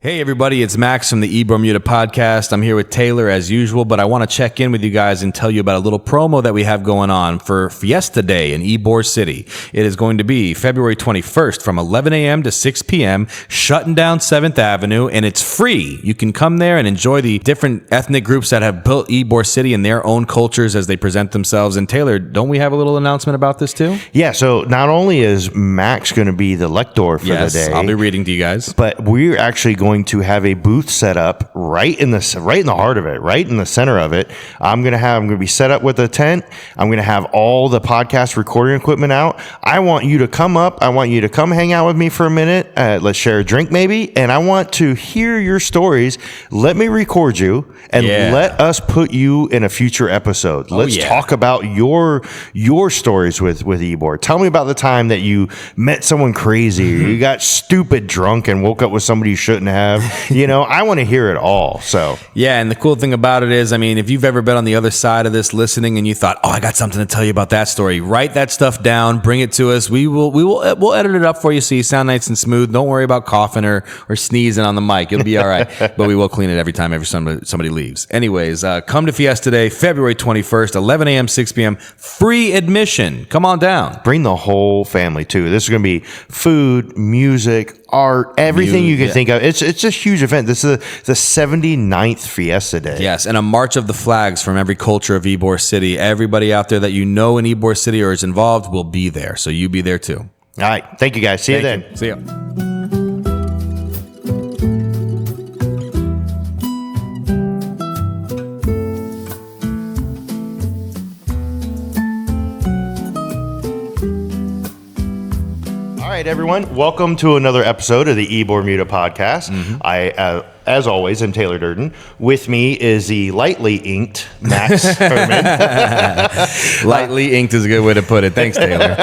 Hey everybody, it's Max from the Bermuda podcast. I'm here with Taylor as usual, but I want to check in with you guys and tell you about a little promo that we have going on for Fiesta Day in Ybor City. It is going to be February 21st from 11 a.m. to 6 p.m., shutting down 7th Avenue, and it's free. You can come there and enjoy the different ethnic groups that have built Ybor City and their own cultures as they present themselves. And Taylor, don't we have a little announcement about this too? Yeah, so not only is Max going to be the lector for the day, I'll be reading to you guys, but we're actually going to have a booth set up right in the heart of it, right in the center of it. I'm going to be set up with a tent. I'm going to have all the podcast recording equipment out. I want you to come up. I want you to come hang out with me for a minute. Let's share a drink maybe. And I want to hear your stories. Let me record you and let us put you in a future episode. Let's talk about your stories with Ybor. Tell me about the time that you met someone crazy, or you got stupid drunk and woke up with somebody you shouldn't have. You know, I want to hear it all. So yeah, and the cool thing about it is, I mean, if you've ever been on the other side of this listening and you thought, oh, I got something to tell you about that story, write that stuff down, bring it to us. We'll edit it up for you so you sound nice and smooth. Don't worry about coughing or sneezing on the mic. It'll be all right. But we will clean it every time somebody leaves. Anyways, come to Fiesta Day, February 21st, 11 a.m., 6 p.m. Free admission. Come on down. Bring the whole family too. This is going to be food, music, art, everything you can think of. It's a huge event. This is the 79th Fiesta Day. Yes, and a march of the flags from every culture of Ybor City. Everybody out there that you know in Ybor City or is involved will be there. So you be there too. All right. Thank you guys. See you then. See ya. All right, everyone. Welcome to another episode of the Bermuda podcast. I, as always, am Taylor Durden. With me is the lightly inked Max Herman. Lightly inked is a good way to put it. Thanks, Taylor.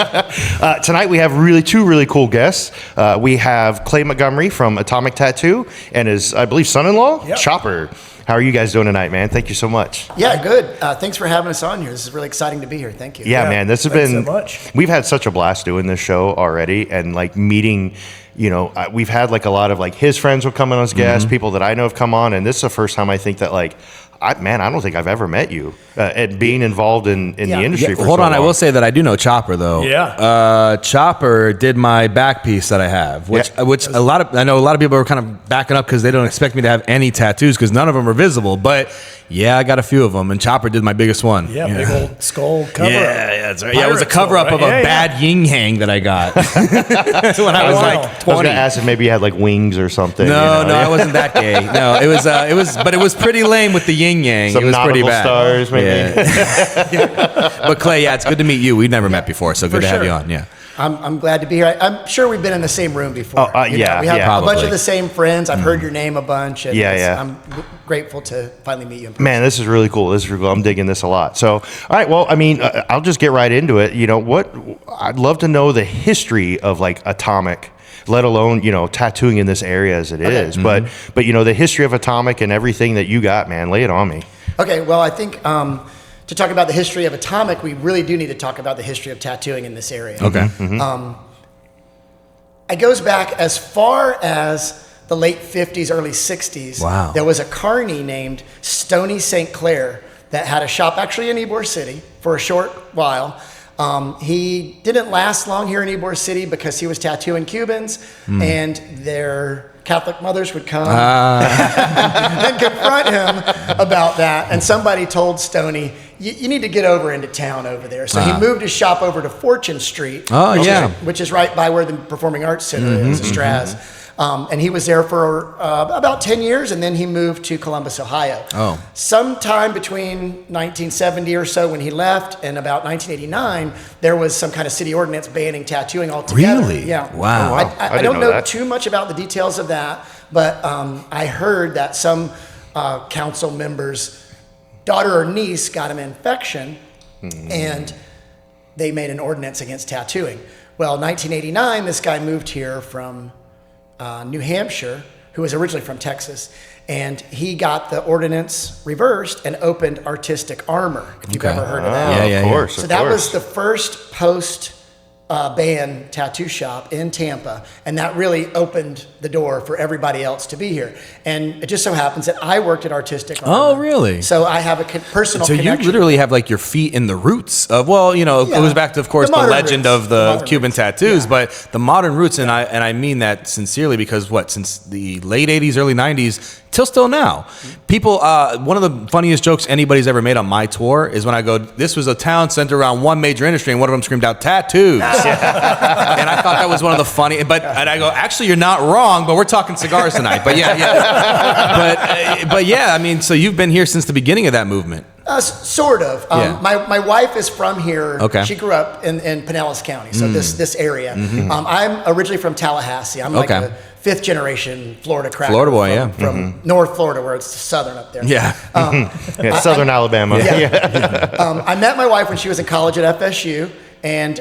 Tonight we have two really cool guests. We have Clay Montgomery from Atomic Tattoo and his, I believe, son-in-law, Chopper. How are you guys doing tonight, man? Thank you so much. Yeah, good. Thanks for having us on here. This is really exciting to be here. Thank you. Yeah, man. This has been so much. We've had such a blast doing this show already, and like meeting. You know, we've had like a lot of like his friends will come on as guests, people that I know have come on, and this is the first time I think that like. I don't think I've ever met you and being involved in the industry for Hold so on, long. I will say that I do know Chopper though. Yeah. Chopper did my back piece that I have, which I know a lot of people are kind of backing up because they don't expect me to have any tattoos because none of them are visible. But yeah, I got a few of them, and Chopper did my biggest one. Yeah, big old skull cover. Yeah, that's right. Yeah, it was a cover up of a bad yin yang that I got when I was like 20. I was gonna ask if maybe you had like wings or something. No, I wasn't that gay. No, it was pretty lame with the yin yang. Some it was pretty bad. Stars, maybe. Yeah. But Clay, it's good to meet you. We've never met before, so good to have you on. Yeah. I'm glad to be here. I'm sure we've been in the same room before. We have a bunch of the same friends. I've heard your name a bunch. And I'm grateful to finally meet you in person. Man, this is really cool. I'm digging this a lot. So, all right. Well, I mean, I'll just get right into it. You know, I'd love to know the history of like Atomic, let alone, you know, tattooing in this area as it is. But you know, the history of Atomic and everything that you got, man, lay it on me. Okay. Well, I think to talk about the history of Atomic, we really do need to talk about the history of tattooing in this area. Okay. It goes back as far as the late 50s, early 60s. Wow. There was a carny named Stoney St. Clair that had a shop actually in Ybor City for a short while. He didn't last long here in Ybor City because he was tattooing Cubans, and their Catholic mothers would come and confront him about that. And somebody told Stoney, you need to get over into town over there. So he moved his shop over to Fortune Street, which is right by where the Performing Arts Center is, Straz. And he was there for about 10 years, and then he moved to Columbus, Ohio. Sometime between 1970 or so when he left and about 1989, there was some kind of city ordinance banning tattooing altogether. Really? Yeah. Wow. I don't know too much about the details of that, but I heard that some council member's daughter or niece got an infection, and they made an ordinance against tattooing. Well, 1989, this guy moved here from New Hampshire, who was originally from Texas, and he got the ordinance reversed and opened Artistic Armor, if you've ever heard of that. Yeah, of course. So that was the first post band tattoo shop in Tampa, and that really opened the door for everybody else to be here. And it just so happens that I worked at Artistic Armor. Oh, really? So I have a personal So connection. you literally have like your feet in the roots of, well, you know, it goes back to, of course, The the modern legend roots. of the Modern Cuban roots. tattoos, Yeah. but the modern roots, and I mean that sincerely, because since the late 80s, early 90s, till still now, people, one of the funniest jokes anybody's ever made on my tour is when I go, this was a town centered around one major industry, and one of them screamed out, tattoos. And I thought that was one of the funny, and I go, actually, you're not wrong, but we're talking cigars tonight. But but yeah, I mean, so you've been here since the beginning of that movement. Sort of. Yeah. My wife is from here. Okay. She grew up in Pinellas County, so this area. I'm originally from Tallahassee. I'm like a fifth generation Florida cracker. Florida boy, from North Florida, where it's southern up there. Yeah. Southern Alabama. I met my wife when she was in college at FSU. And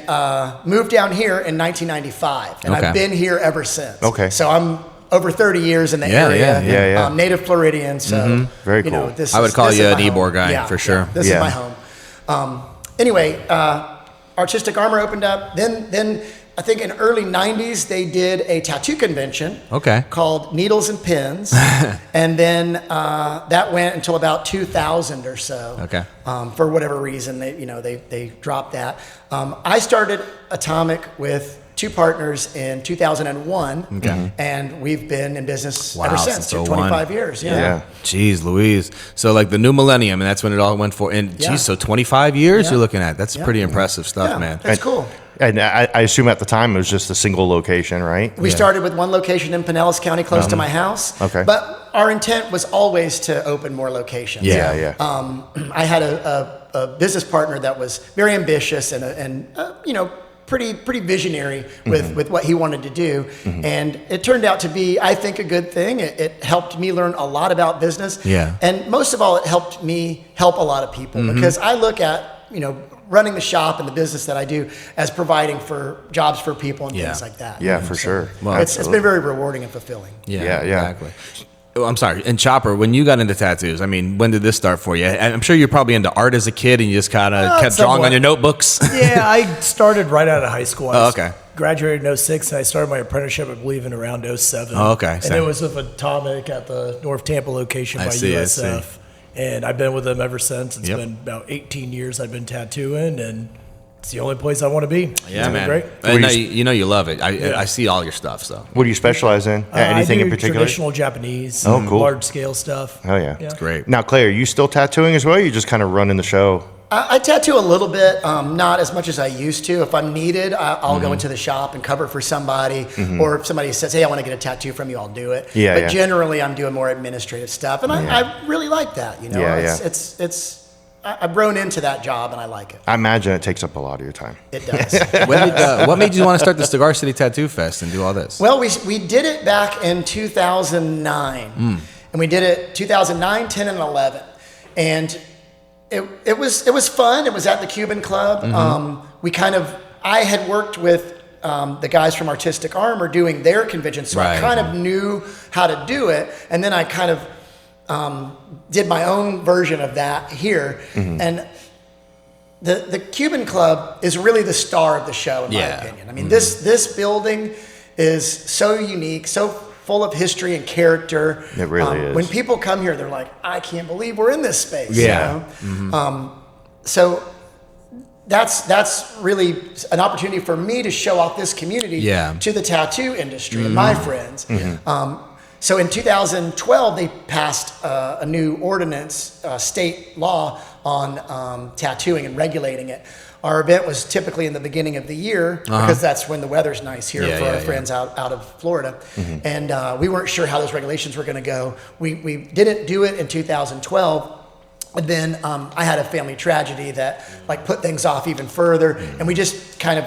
moved down here in 1995, and Okay. I've been here ever since. Okay. So I'm over 30 years in the area. Yeah. Native Floridian, so Very you know, cool. this I would is- call this you is an my Ybor home. guy, for sure. This Yeah. is my home. Anyway, Artistic Armor opened up. Then I think in early 90s they did a tattoo convention. Okay. Called Needles and Pins, and then that went until about 2000 or so. Okay. For whatever reason, they dropped that. I started Atomic with two partners in 2001, and we've been in business ever since. since 25 years. Yeah. Jeez Louise. So like the new millennium, and that's when it all went for. And Yeah. geez, so 25 years Yeah. you're looking at. That's Yeah. pretty impressive stuff, Yeah, man. that's cool. And I assume at the time it was just a single location, right? We started with one location in Pinellas County, close to my house. Okay. But our intent was always to open more locations. Yeah. I had a business partner that was very ambitious and pretty visionary with what he wanted to do. And it turned out to be, I think, a good thing. It helped me learn a lot about business. Yeah. And most of all, it helped me help a lot of people because I look at, running the shop and the business that I do as providing for jobs for people and things like that. Yeah, for sure. Well, It's been very rewarding and fulfilling. Yeah. Exactly. Oh, I'm sorry. And Chopper, when you got into tattoos, I mean, when did this start for you? I'm sure you're probably into art as a kid, and you just kind of kept drawing somewhat. on your notebooks. Yeah, I started right out of high school. I okay. graduated in 06, and I started my apprenticeship, I believe, in around 07. Oh, okay, And same. it was with Atomic at the North Tampa location I by see. USF. And I've been with them ever since. It's Yep. been about 18 years I've been tattooing, and it's the only place I want to be. Yeah, It's been man. Great. And you love it. I see all your stuff. So What do you specialize in? Anything I do in particular? traditional Japanese, Oh, cool. large scale stuff. Oh, yeah. Yeah. great. Now, Clay, are you still tattooing as well? Or are you just kind of running the show? I tattoo a little bit, not as much as I used to. If I'm needed, I'll go into the shop and cover for somebody. Or if somebody says, hey, I want to get a tattoo from you, I'll do it. Yeah, but yeah. generally, I'm doing more administrative stuff. And I really like that. I've grown into that job, and I like it. I imagine it takes up a lot of your time. It does. What made you want to start the Cigar City Tattoo Fest and do all this? Well, we did it back in 2009. And we did it 2009, 10, and 11. And it was fun. It was at the Cuban Club. I had worked with the guys from Artistic Armor doing their convention, so I Right. kind of knew how to do it. And then I kind of did my own version of that here. And the Cuban Club is really the star of the show, in my opinion. I mean, this building is so unique, so full of history and character. It really is. When people come here, they're like, I can't believe we're in this space. Yeah. So that's really an opportunity for me to show off this community to the tattoo industry and my friends. So in 2012, they passed a new ordinance, state law on tattooing and regulating it. Our event was typically in the beginning of the year because that's when the weather's nice here for our friends out of Florida. And we weren't sure how those regulations were going to go. We didn't do it in 2012. And then I had a family tragedy that put things off even further. And we just kind of,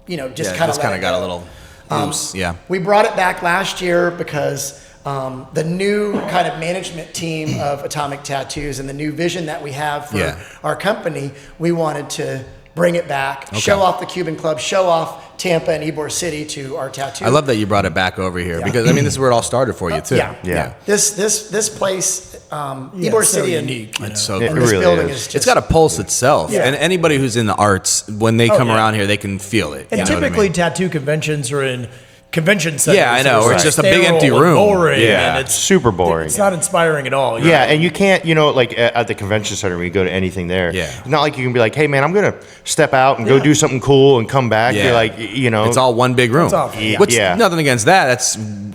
got a little loose. We brought it back last year because the new kind of management team of Atomic Tattoos and the new vision that we have for our company, we wanted to bring it back, show off the Cuban Club, show off Tampa and Ybor City to our tattoo. I love that you brought it back over here because, I mean, this is where it all started for you, too. Yeah. This place Ybor it's so City and, unique. It's so and cool. this really building is. is just. It's got a pulse itself, Yeah. and anybody who's in the arts, when they come yeah. around here, they can feel it. And you know what I typically, mean? tattoo conventions are in convention centers. Yeah, I know, so where it's just a big sterile empty and room. boring, Yeah, and it's super boring. It's not inspiring at all. Yeah, and you can't, like at the convention center when you go to anything there. Yeah. It's not like you can be like, hey man, I'm gonna step out and go do something cool and come back. Yeah. You're like, It's all one big room. It's awful. Yeah. Which Yeah. nothing against that.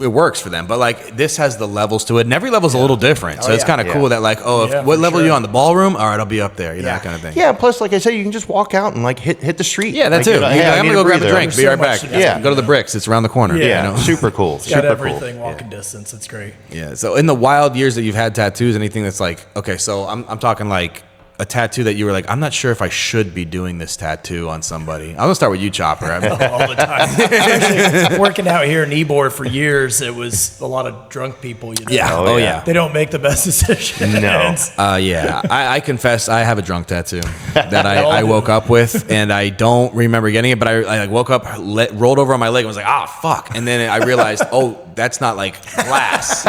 It works for them. But like this has the levels to it, and every level's a little different. So it's yeah. kind of Yeah. cool that like, Yeah, what for level sure. are you on? The ballroom? All right, I'll be up there. You know, Yeah. that kind of thing. Yeah, plus like I said, you can just walk out and like hit the street. Yeah, that like, too. you're like, You're hey, like, I I'm need gonna go grab a breather. drink. Be so right much back. to do. Yeah. Go to the Bricks. It's around the corner. Yeah, You know? super cool. It's got Super cool. everything walking distance. It's great. Yeah. So in the wild years that you've had tattoos, anything that's like, okay, so I'm talking like a tattoo that you were like, I'm not sure if I should be doing this tattoo on somebody. I'm gonna start with you, Chopper. All the time. Especially working out here in Ybor for years, it was a lot of drunk people. You know? Yeah. Oh, Oh, yeah. yeah. They don't make the best decisions. No. Yeah. I confess I have a drunk tattoo that I woke up with, and I don't remember getting it, but I like woke up, rolled over on my leg, and was like, ah, fuck. And then I realized, oh, that's not like glass.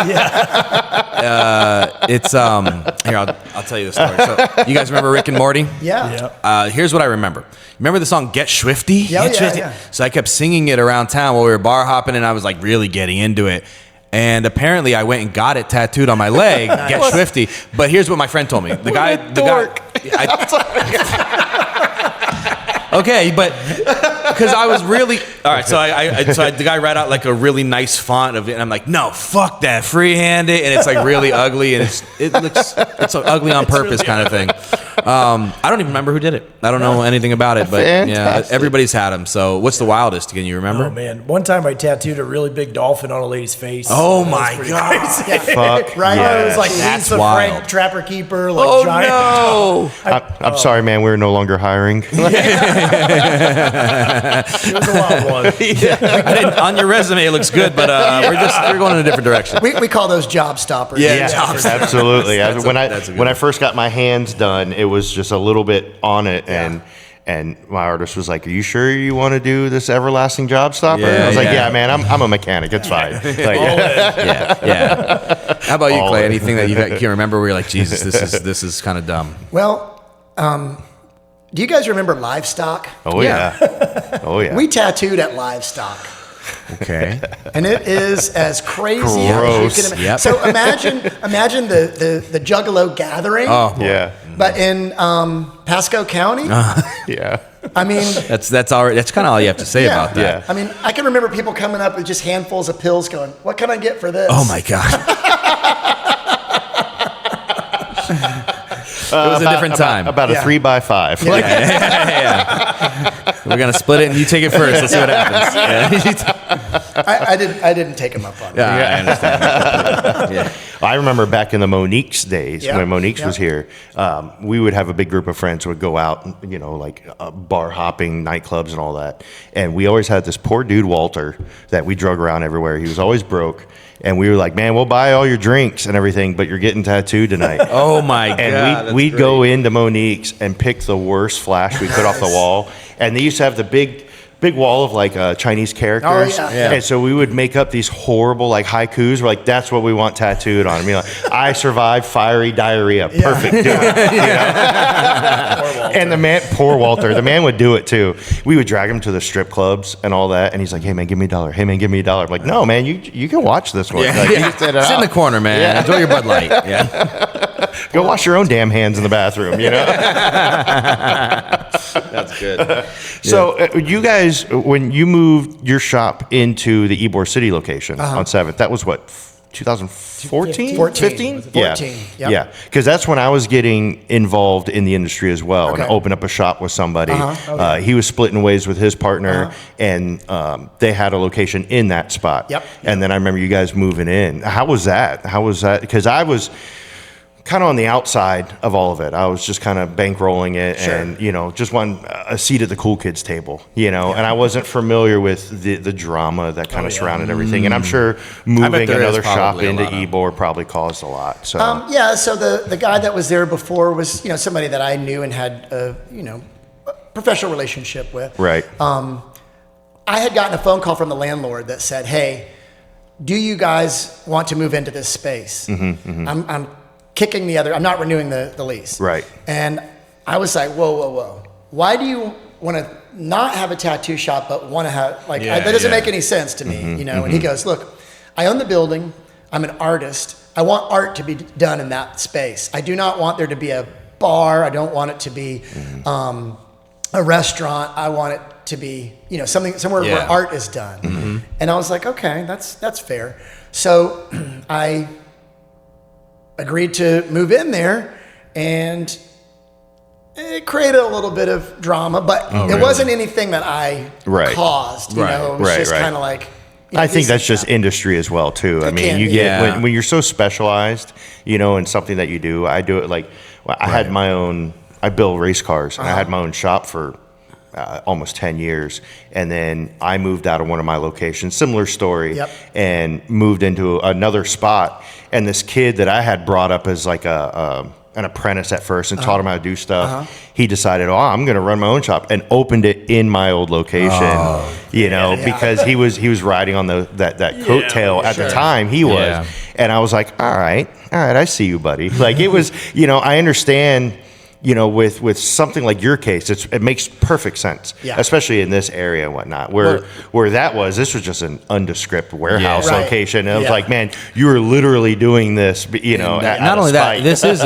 It's here. I'll tell you the story. So you guys remember Rick and Morty? Yeah. Yeah. Here's what I remember. Remember the song "Get Swifty"? Yeah, Get yeah, Swifty? yeah. So I kept singing it around town while we were bar hopping, and I was like really getting into it. And apparently, I went and got it tattooed on my leg. Get Swifty. But here's what my friend told me. The guy. Okay, but because I was really all right, so the guy read out like a really nice font of it, and I'm like, no, fuck that, freehand it, and it's like really ugly, and it's ugly on purpose kind of thing. I don't even remember who did it. I don't know anything about it, but yeah, Fantastic. everybody's had them. So what's the wildest? Can you remember? Oh man! One time I tattooed a really big dolphin on a lady's face. Oh, That was my pretty God. crazy. Fuck Right? yes. It was like That's Lisa wild. Frank, Trapper Keeper, like Oh giant. no! I'm sorry, man. We're no longer hiring. It was a wild one. On your resume, it looks good, but we're going in a different direction. We call those job stoppers. Yeah. Yes, absolutely. That's when a good when I one. first got my hands done, it was just a little bit on it, and my artist was like, "Are you sure you want to do this everlasting job stopper?" Yeah, And I was like, yeah. "Yeah, man. I'm a mechanic. It's fine." Like, Yeah. How about you, All Clay? in. Anything that you can remember where you're like, Jesus, this is kind of dumb? Well, do you guys remember Livestock? oh yeah, oh yeah. We tattooed at Livestock. Okay. And it is as crazy as Gross. you can imagine. Yep. So imagine the Juggalo gathering, Oh, yeah, but in Pasco County. yeah. I mean, that's kind of all you have to say yeah. about that. Yeah. I mean, I can remember people coming up with just handfuls of pills going, what can I get for this? Oh my god. It was a different time. About a Yeah. 3x5. Yeah. We're gonna split it, and you take it first. Let's see what happens. Yeah. I didn't take them up on it. Yeah, I understand. Yeah. I remember back in the Monique's days Yeah. when Monique's Yeah. was here. We would have a big group of friends who would go out, like bar hopping, nightclubs, and all that. And we always had this poor dude Walter that we drug around everywhere. He was always broke, and we were like, "Man, we'll buy all your drinks and everything, but you're getting tattooed tonight." Oh my god. And we'd go into Monique's and pick the worst flash we could off the wall. And they used to have the big wall of like Chinese characters. Oh, yeah. And so we would make up these horrible like haikus. We're like, that's what we want tattooed on. I mean, like, I survived fiery diarrhea. Perfect. Do it. And poor Walter, the man would do it too. We would drag him to the strip clubs and all that. And he's like, hey man, give me $1. Hey man, give me $1. I'm like, no man, you can watch this one. Yeah. Like, Yeah. you set it Sit in out. the corner, man. Yeah. Enjoy your Bud Light. Yeah. Go wash your own damn hands in the bathroom, That's good. So you guys, when you moved your shop into the Ybor City location on 7th, that was what, 2014? 14. 15? 14, Yeah. yep. Yeah. Because that's when I was getting involved in the industry as well and Okay. opened up a shop with somebody. He was splitting ways with his partner and they had a location in that spot. Yep. And then I remember you guys moving in. How was that? Because I was kind of on the outside of all of it. I was just kind of bankrolling it and, just wanted a seat at the cool kids table, and I wasn't familiar with the drama that kind of surrounded everything. And I'm sure moving there is another shop probably a into lot of- Ybor probably caused a lot. So Yeah, so the guy that was there before was, somebody that I knew and had a professional relationship with. right. I had gotten a phone call from the landlord that said, hey, do you guys want to move into this space? I'm kicking the other. I'm not renewing the lease. Right. And I was like, whoa. Why do you want to not have a tattoo shop but want to have like that doesn't make any sense to me, you know? And he goes, look, I own the building. I'm an artist. I want art to be done in that space. I do not want there to be a bar. I don't want it to be a restaurant. I want it to be, you know, somewhere where art is done. And I was like, okay, that's fair. So I agreed to move in there, and it created a little bit of drama, but it wasn't anything that I caused. You know, it was just kind of like. You know, I think that's just industry as well too. I mean, you get when you're so specialized, you know, in something that you do. I do it like I had my own. I build race cars. And I had my own shop for almost 10 years, and then I moved out of one of my locations. Similar story, and moved into another spot. And this kid that I had brought up as like an apprentice at first and taught him how to do stuff. He decided, I'm going to run my own shop, and opened it in my old location. You know, because he was riding on that coattail at the time. He was, and I was like, all right, I see you, buddy. Like it was, you know, I understand. You know, with something like your case, it makes perfect sense, especially in this area and whatnot. Where this was just an undescript warehouse location. And I was like, man, you were literally doing this, you know. Not only that, this is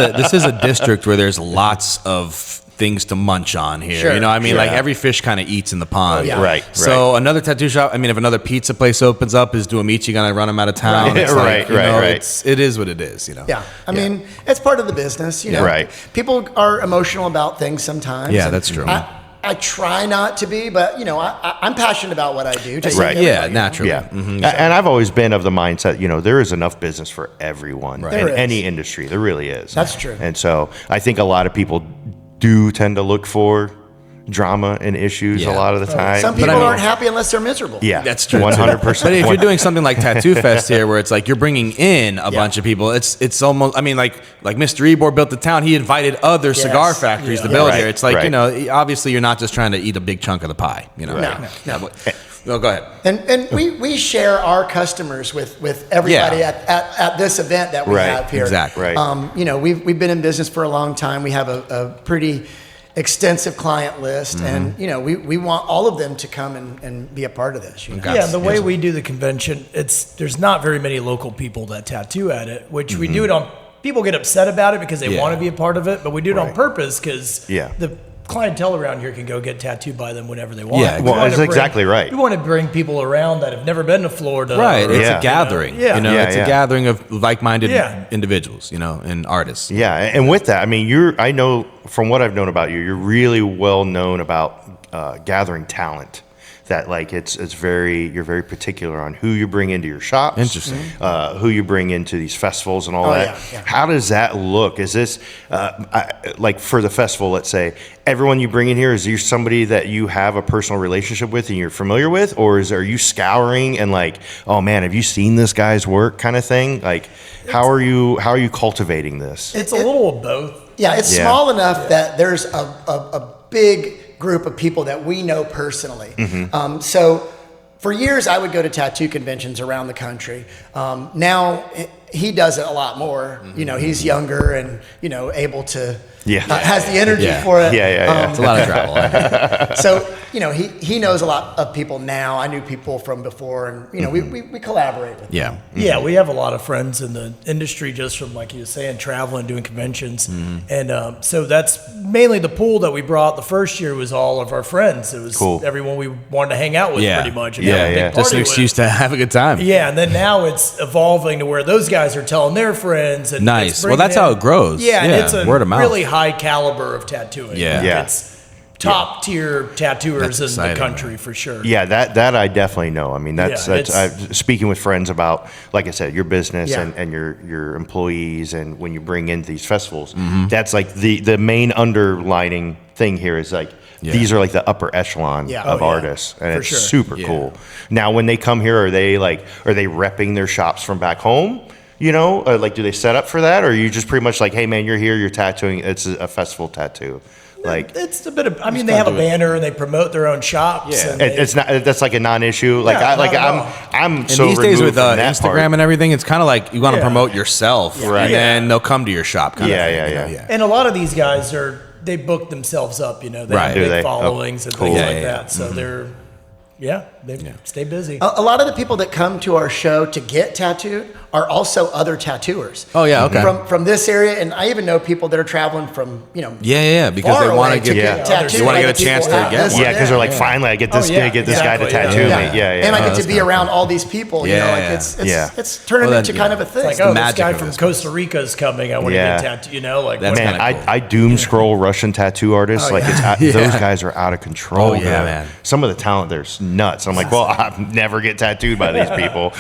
a district where there's lots of things to munch on here. You know, I mean, like every fish kind of eats in the pond. So another tattoo shop. I mean, if another pizza place opens up, is Duamici going to run them out of town? It's it is what it is. You know. I mean, it's part of the business. You know. People are emotional about things sometimes. Yeah, that's true. I try not to be, but you know, I'm passionate about what I do. Just naturally. And I've always been of the mindset, you know, there is enough business for everyone in any industry. There really is. That's true. And so I think a lot of people do tend to look for drama and issues a lot of the time. Some people aren't happy unless they're miserable. Yeah, that's true. 100%. But if you're doing something like Tattoo Fest here, where it's like you're bringing in a bunch of people, it's almost. I mean, like Mr. Ebor built the town. He invited other cigar factories to build here. It's like you know, obviously you're not just trying to eat a big chunk of the pie. You know. No. No, go ahead. And we share our customers with everybody at this event that we have here. Exactly. You know, we've been in business for a long time. We have a pretty extensive client list, and you know, we want all of them to come and be a part of this. You know? Yeah, the way we do the convention, there's not very many local people that tattoo at it, which we do it on. People get upset about it because they want to be a part of it, but we do it on purpose because the clientele around here can go get tattooed by them whenever they want. Yeah, well, that's exactly right. We want to bring people around that have never been to Florida. Right, it's a gathering. You know, it's a gathering of like-minded individuals, you know, and artists. Yeah, and with that, I mean, I know from what I've known about you, you're really well known about gathering talent. That like you're very particular on who you bring into your shops. Interesting. Who you bring into these festivals and all that. How does that look? Is this like for the festival? Let's say everyone you bring in here, is there somebody that you have a personal relationship with and you're familiar with, or are you scouring and like, oh man, have you seen this guy's work kind of thing? Like, how are you cultivating this? It's a little of both. Yeah, it's small enough that there's a big group of people that we know personally. So for years I would go to tattoo conventions around the country. Now he does it a lot more. You know, he's younger and, you know, able to has the energy for it. It's a lot of travel. So, you know, he knows a lot of people now. I knew people from before, and, you know, we collaborate with them. Yeah, we have a lot of friends in the industry just from, like you were saying, traveling, doing conventions. And so that's mainly the pool that we brought. The first year was all of our friends. It was everyone we wanted to hang out with pretty much. And just an excuse to have a good time. Yeah, and then now it's evolving to where those guys are telling their friends. And well, that's how it grows. Yeah, and it's a word of mouth. really high caliber of tattooing. It's top tier tattooers in the country for sure. Yeah, that I definitely know. I mean, that's speaking with friends about, like I said, your business and your employees, and when you bring in these festivals, that's like the main underlining thing here is like these are like the upper echelon of artists, and it's super cool. Now, when they come here, are they repping their shops from back home? You know, like, do they set up for that, or are you just pretty much like, hey man, you're here, you're tattooing, it's a festival tattoo? Like it's a bit of. I mean, they have a banner and they promote their own shops. Yeah. And it's not. That's like a non-issue. Like I'm And so these days with removed from that Instagram part. and everything, it's kind of like you want to promote yourself, Right. and then they'll come to your shop. Kind of thing, Yeah. And a lot of these guys they book themselves up. You know, they Right. have Do big they? followings and Cool. things Yeah, like yeah, that. So they're. Yeah, they stay busy. A lot of the people that come to our show to get tattooed are also other tattooers. Oh, yeah, okay. From this area, and I even know people that are traveling from because far they want away to get tattooed. you want to Like get a chance to people get have one. this, Because they're like, finally, I get this guy to tattoo me. Yeah. And I get that's to be kinda around all these people. You know, like Yeah. it's turning Well, into then, kind of a thing. Like, the this magic guy of from this Costa Rica is coming. I want to get tattooed. You know, like That's Man, kinda cool. I doom scroll Russian tattoo artists. Like those guys are out of control. Oh, yeah, man. Some of the talent there's nuts. I'm like, well, I'll never get tattooed by these people.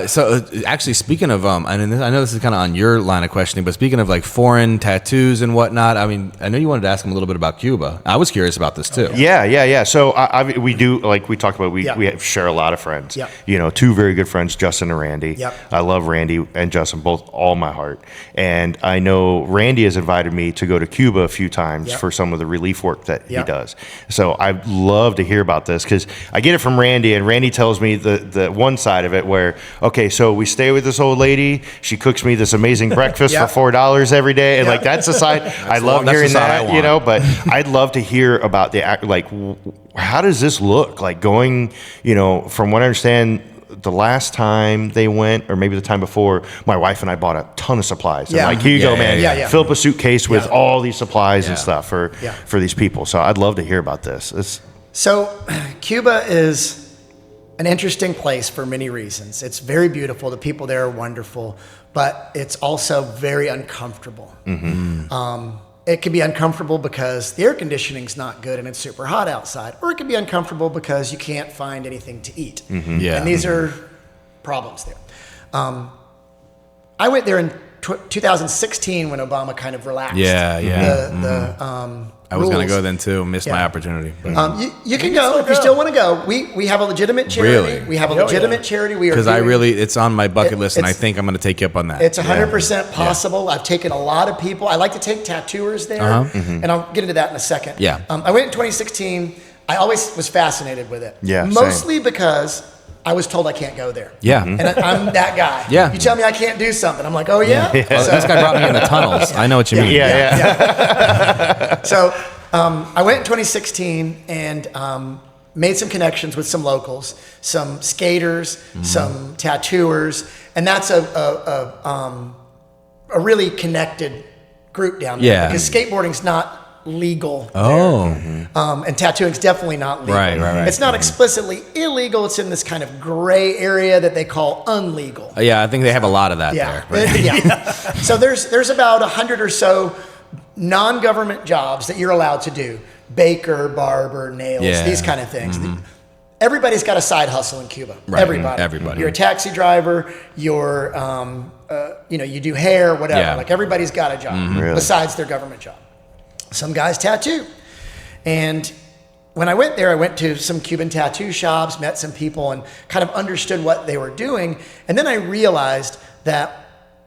So actually, speaking of I know this is kind of on your line of questioning, but speaking of like foreign tattoos and whatnot, I mean, I know you wanted to ask him a little bit about Cuba. I was curious about this too. Yeah. So we do, like we talked about, we share a lot of friends. Yep. You know, two very good friends, Justin and Randy. Yep. I love Randy and Justin, both all my heart. And I know Randy has invited me to go to Cuba a few times for some of the relief work that he does. So I'd love to hear about this because I get it from Randy, and Randy tells me the one side of it where, okay, so we stay with this old lady. She cooks me this amazing breakfast for $4 every day. And like, that's the side I love hearing that, you know, but I'd love to hear about how does this look like going, you know, from what I understand, the last time they went, or maybe the time before, my wife and I bought a ton of supplies. And like, here you go, man. Fill up a suitcase with all these supplies and stuff for these people. So I'd love to hear about this. So Cuba is an interesting place for many reasons. It's very beautiful. The people there are wonderful, but it's also very uncomfortable. It can be uncomfortable because the air conditioning's not good and it's super hot outside, or it can be uncomfortable because you can't find anything to eat. And these are problems there. I went there in 2016 when Obama kind of relaxed. I was going to go then too. Missed my opportunity. You can go if you still want to go. We have a legitimate charity. Really? We have a legitimate charity. We are because it's on my bucket list, and I think I'm going to take you up on that. It's 100% possible. I've taken a lot of people. I like to take tattooers there, and I'll get into that in a second. I went in 2016. I always was fascinated with it. Mostly because I was told I can't go there. And I'm that guy. You tell me I can't do something, I'm like, oh yeah? So, this guy brought me in the tunnels. I know what you mean. So I went in 2016 and made some connections with some locals, some skaters, some tattooers, and that's a really connected group down there. Because skateboarding's not legal there. And tattooing's definitely not legal. Right. It's not explicitly illegal. It's in this kind of gray area that they call unlegal. I think they have a lot of that there. So there's about 100 or so non-government jobs that you're allowed to do. Baker, barber, nails, these kind of things. Everybody's got a side hustle in Cuba. Everybody. You're a taxi driver. You're, you do hair, whatever. Like everybody's got a job besides their government job. Some guys tattoo. And when I went there, I went to some Cuban tattoo shops, met some people, and kind of understood what they were doing. And then I realized that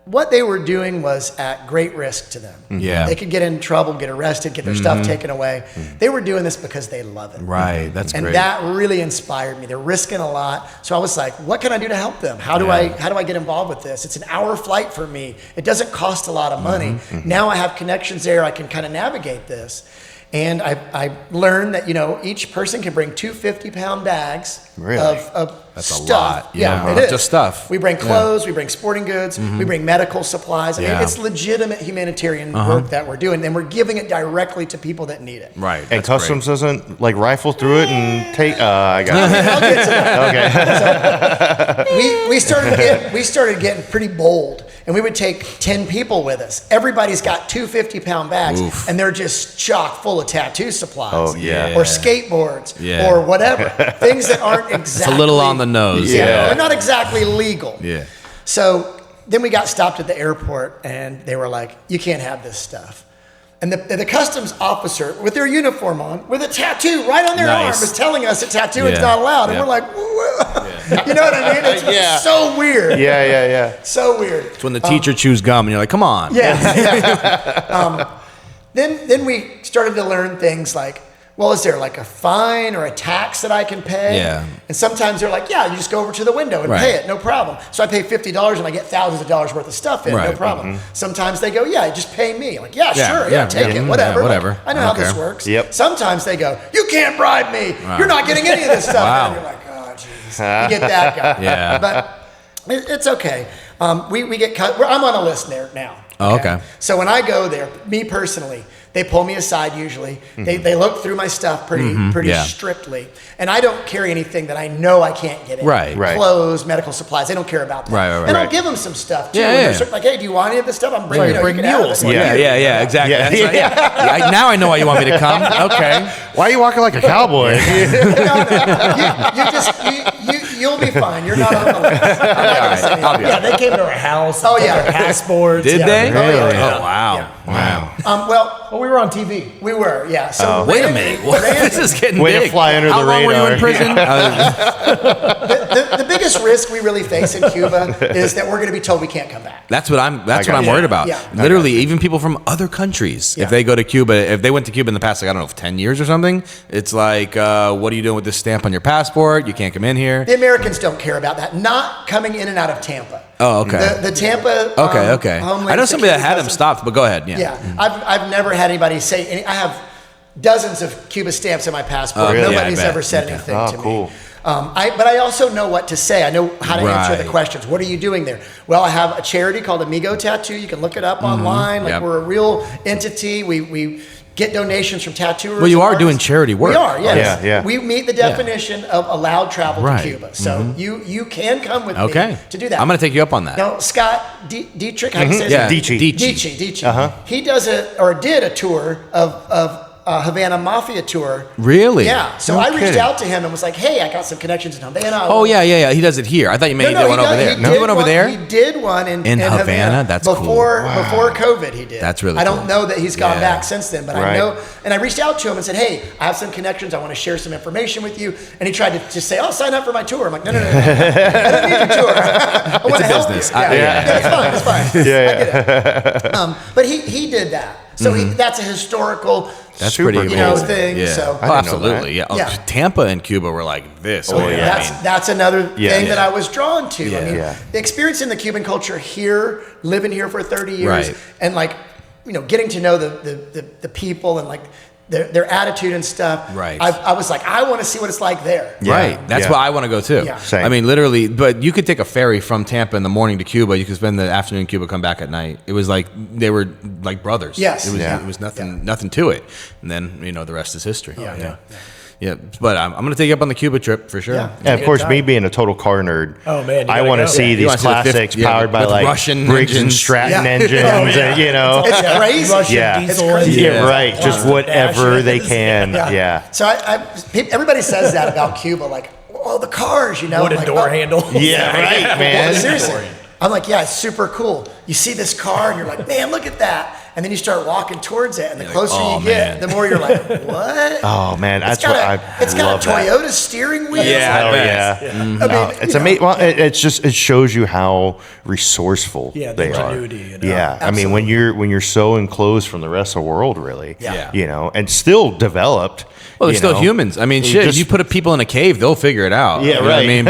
what they were doing was at great risk to them. They could get in trouble, get arrested, get their stuff taken away. They were doing this because they love it. That's and great. And that really inspired me. They're risking a lot. So I was like, what can I do to help them? How do I get involved with this? It's an hour flight for me. It doesn't cost a lot of money. Now I have connections there. I can kind of navigate this. And I learned that, each person can bring 2 50-pound bags of That's stuff. a lot. It is. Just stuff. We bring clothes, we bring sporting goods, we bring medical supplies. I mean, it's legitimate humanitarian work that we're doing, and we're giving it directly to people that need it. And customs doesn't rifle through it and take. I got it. I'll get to that. So we started getting pretty bold, and we would take 10 people with us. Everybody's got 2 50-pound bags, and they're just chock full of tattoo supplies. Or skateboards, or whatever. Things that aren't exactly. It's a little on the nose. They're not exactly legal. So then we got stopped at the airport, and they were like, "You can't have this stuff." And the customs officer, with their uniform on, with a tattoo right on their arm, is telling us that tattooing's not allowed. And we're like, you know what I mean? It's so weird. Yeah. So weird. It's when the teacher chews gum, and you're like, come on. Then then we started to learn things like, well, is there like a fine or a tax that I can pay? Yeah. And sometimes they're like, yeah, you just go over to the window and pay it, no problem. So I pay $50 and I get thousands of dollars worth of stuff in, no problem. Sometimes they go, yeah, just pay me. I'm like, yeah, sure, take it, whatever. Like, I know how this works. Yep. Sometimes they go, you can't bribe me. You're not getting any of this stuff. And you're like, oh, jeez. You get that guy. Yeah. But it's okay. We get cut. I'm on a list there now. Oh, okay. So when I go there, me personally, they pull me aside usually. They look through my stuff pretty strictly. And I don't carry anything that I know I can't get in. Right. Clothes, medical supplies, they don't care about that. Right. And I'll give them some stuff too. Yeah. They're like, hey, do you want any of this stuff? I'm bringing, bring mules. Yeah, exactly. Yeah. That's right. Now I know why you want me to come. Okay. Why are you walking like a cowboy? You'll be fine. You're not on the list. Yeah, they came to our house. Oh, yeah. Their passports. Did they? Really? Oh, wow. Well, we were on TV. we were, yeah. So Wait a minute. This is getting Way big. to fly under How the long were you radar. in prison? the biggest risk we really face in Cuba is that we're going to be told we can't come back. That's what I'm worried about. Yeah. Literally, even people from other countries, if they go to Cuba, if they went to Cuba in the past, like, I don't know, 10 years or something, it's like, what are you doing with this stamp on your passport? You can't come in here. The Americans don't care about that. Not coming in and out of Tampa. Oh, okay. The Tampa. Okay. Homeland I know somebody that Security had them doesn't- stopped, but go ahead. Yeah. Yeah, I've never had anybody say any. I have dozens of Cuba stamps in my passport. Oh, really? Nobody's Yeah, I ever bet. said anything Oh, to cool. me. But I also know what to say. I know how to answer the Right. questions. What are you doing there? Well, I have a charity called Amigo Tattoo. You can look it up online. Like Yep. we're a real entity. We get donations from tattooers. Well, you and are doing artists. charity work. We are, yes. Yeah. We meet the definition of allowed travel Right. to Cuba. So you can come with Okay. me to do that. I'm going to take you up on that. Now, Scott Dietrich, how do you say his Yeah. name? Dici. Dici. He did a tour of Havana Mafia tour. Really? Yeah. So No I reached kidding. out to him and was like, hey, I got some connections in Havana. Oh, yeah. He does it here. I thought you meant he did one over there. No, He went over there? He did one in Havana? That's cool. before COVID. He did. That's really I don't cool. know that he's gone Yeah. back since then, but I Right. know. And I reached out to him and said, hey, I have some connections. I want to share some information with you. And he tried to just say, oh, sign up for my tour. I'm like, no. I don't need your tour. I want to help business. you. Yeah, it's fine. I get it. But he did that. So that's a historical. That's Super pretty cool. amazing. thing. Yeah. So. Oh, absolutely. Yeah. Yeah. Tampa and Cuba were like this. Oh, man. yeah. I mean, That's another thing that I was drawn to. Yeah. I mean, Yeah. experiencing the Cuban culture here, living here for 30 years, Right. and like, getting to know the people and like their attitude and stuff. Right. I was like, I want to see what it's like there. Right. That's Yeah. why I want to go too. Yeah. Same. I mean, literally, but you could take a ferry from Tampa in the morning to Cuba. You could spend the afternoon in Cuba, come back at night. It was like they were like brothers. Yes. It was, Yeah. it was nothing to it. And then, the rest is history. Yeah. But I'm going to take you up on the Cuba trip for sure. Yeah. And of course, time. me being a total car nerd, Oh, man, you I gotta want to go. see Yeah. You these wanna see the classics fifth- yeah, powered by with like Russian Briggs and engines. Stratton Yeah. engines, Oh, yeah. It's crazy. Russian Yeah. diesel. It's crazy. yeah, Yeah. right, just Lots of whatever they dashes. can, yeah. So everybody says that about Cuba, like, oh, the cars, Wooden like, door oh, handle. Yeah, right, man. Well, seriously. I'm like, yeah, it's super cool. You see this car and you're like, man, look at that. And then you start walking towards it, and the closer oh, you get, man. the more you're like, what? Oh man, that's got what I It's got love a that. Toyota steering wheel. Yeah, Hell I bet. yeah. I mean, No, it's amazing. Well, it's just it shows you how resourceful Yeah, the they are. ingenuity, Yeah, I mean when you're so enclosed from the rest of the world, really. Yeah. And still developed. Well, they're you still know. humans. I mean, You shit, just- you put people in a cave, they'll figure it out. Yeah, You know what I right. mean,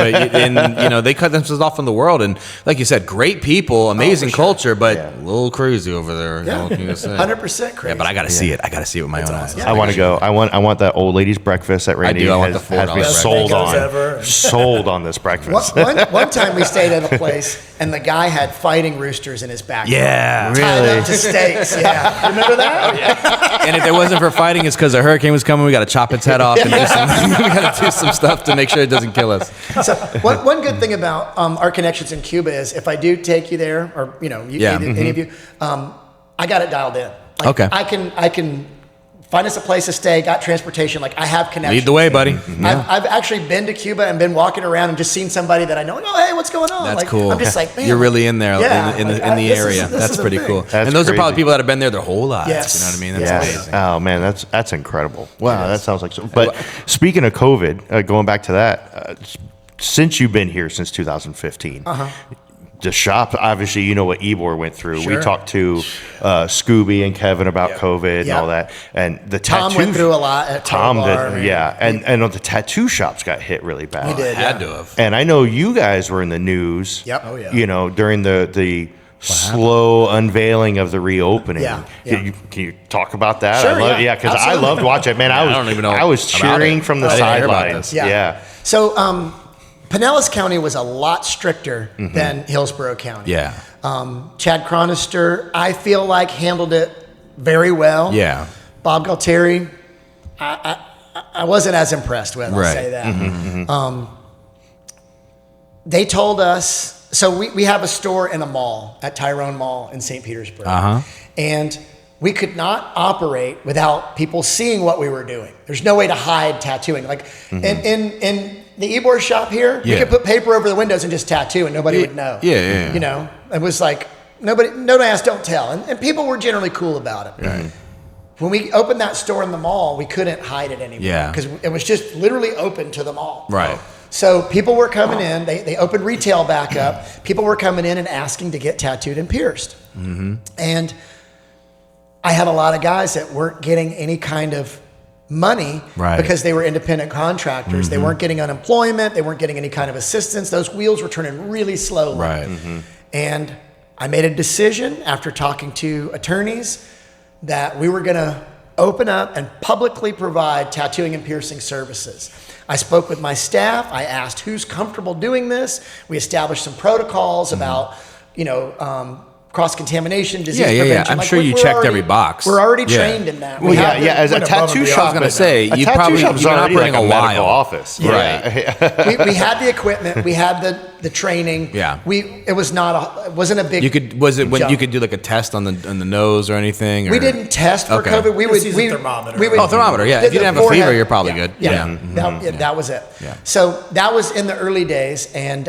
but they cut themselves off from the world. And like you said, great people, amazing culture, but Yeah. a little crazy over there. Yeah. What can you say? 100% crazy. Yeah, but I got to see it. I got to see it with my own eyes. I want to go. I want that old lady's breakfast that Randy do. I want has, the $4 has me breakfast. sold Best on. ever. Sold on this breakfast. One time we stayed at a place, and the guy had fighting roosters in his backyard. Yeah. Tied Really? up to stakes. Yeah. Remember that? And if it wasn't for fighting, it's because a hurricane was coming. We got to chop its head off and do some, we got to do some stuff to make sure it doesn't kill us. So one good thing about our connections in Cuba is if I do take you there, or any of you, I got it dialed in. Like, Okay. I can find us a place to stay. Got transportation. Like I have connections. Lead the way, buddy. I've actually been to Cuba and been walking around and just seen somebody that I know. Oh, hey, what's going on? That's like, cool. I'm just like, man, You're really in there Yeah, in like, the this is- area. this That's is a pretty thing. cool. That's and those are probably crazy. people that have been there their whole lives. Yes. You know what I mean? That's amazing. Oh man, that's incredible. Wow, that sounds like so. But speaking of COVID, going back to that, since you've been here since 2015, the shop, obviously, you know what Ybor went through. Sure. We talked to Scooby and Kevin about COVID and all that. And the Tom tattoo went through a lot at Tom Bar, did, and the tattoo shops got hit really bad. We did, Had to have. And I know you guys were in the news. Yep. Oh, yeah. You know, during the slow unveiling of the reopening. Yeah. Can you talk about that? Sure, Yeah, because I absolutely. loved watching it. Man, I don't even know I was about cheering it. from the I didn't hear about sidelines. this. Yeah. So Pinellas County was a lot stricter than Hillsborough County. Yeah. Chad Chronister, I feel like, handled it very well. Yeah. Bob Galtieri, I wasn't as impressed with, I'll say that. They told us, so we have a store in a mall at Tyrone Mall in St. Petersburg. And we could not operate without people seeing what we were doing. There's no way to hide tattooing. Like in the Ybor shop here, you could put paper over the windows and just tattoo and nobody would know. Yeah. You know, it was like, no ask, don't tell. And people were generally cool about it. Right. When we opened that store in the mall, we couldn't hide it anymore. Yeah. Because it was just literally open to the mall. Right. So people were coming in. They opened retail back up. People were coming in and asking to get tattooed and pierced. And I had a lot of guys that weren't getting any kind of money because they were independent contractors. They weren't getting unemployment. They weren't getting any kind of assistance. Those wheels were turning really slowly. Right. And I made a decision after talking to attorneys that we were going to open up and publicly provide tattooing and piercing services. I spoke with my staff. I asked who's comfortable doing this. We established some protocols about, cross-contamination, disease prevention. Yeah. I'm sure you checked every box. We're already trained in that. Well, as a tattoo shop, I was going to say, a you tattoo probably shop's you've been already operating like a medical while. office. Right. we had the equipment. We had the training. Yeah. It wasn't a big. When you could do like a test on the nose or anything? Or? We didn't test for COVID. We would use a thermometer. Thermometer. Yeah. If you didn't have a fever, you're probably good. Yeah. That was it. Yeah. So that was in the early days, and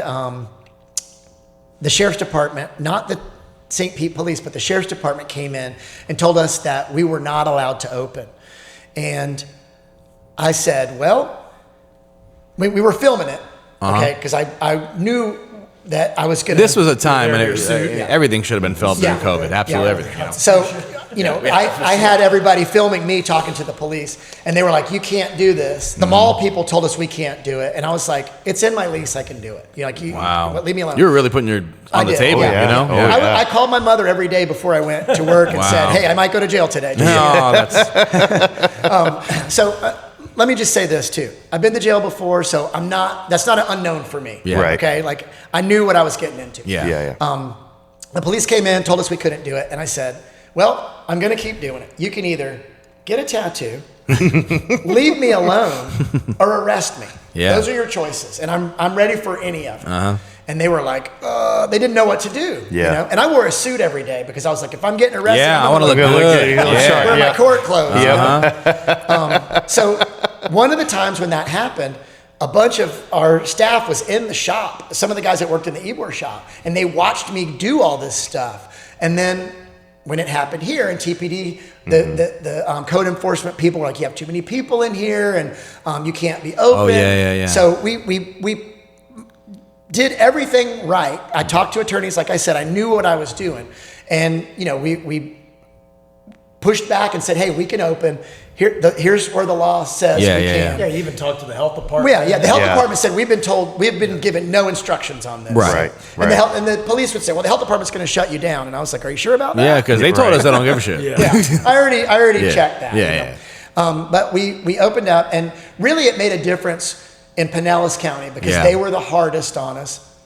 the sheriff's department, not the St. Pete Police, but the sheriff's department came in and told us that we were not allowed to open. And I said, well, we were filming it, okay, because I knew that I was going to. This was a time when everything should have been filmed during COVID. Absolutely everything. So, I had everybody filming me talking to the police, and they were like, you can't do this. The mall people told us we can't do it. And I was like, it's in my lease, I can do it. Wow. Leave me alone. You were really putting on the table, I called my mother every day before I went to work and said, hey, I might go to jail today. Let me just say this too. I've been to jail before, so that's not an unknown for me. Yeah. Right. Okay. Like I knew what I was getting into. Yeah. The police came in, told us we couldn't do it. And I said, well, I'm going to keep doing it. You can either get a tattoo, leave me alone, or arrest me. Yeah. Those are your choices. And I'm ready for any of them. And they were like, they didn't know what to do. Yeah. And I wore a suit every day because I was like, if I'm getting arrested, I want to look good. wear my court clothes. Yep. So one of the times when that happened, a bunch of our staff was in the shop, some of the guys that worked in the Ybor shop, and they watched me do all this stuff. And then when it happened here in TPD, the code enforcement people were like, you have too many people in here and you can't be open. Oh, yeah. So we did everything right. I talked to attorneys. Like I said, I knew what I was doing. And, we pushed back and said, hey, we can open. Here's where the law says we can. Yeah, you even talked to the health department. The health department said, we've been given no instructions on this. Right. And the police would say, well, the health department's going to shut you down. And I was like, are you sure about that? Yeah, because they told us they don't give a shit. I already checked that. Yeah. But we opened up, and really it made a difference in Pinellas County because they were the hardest on us.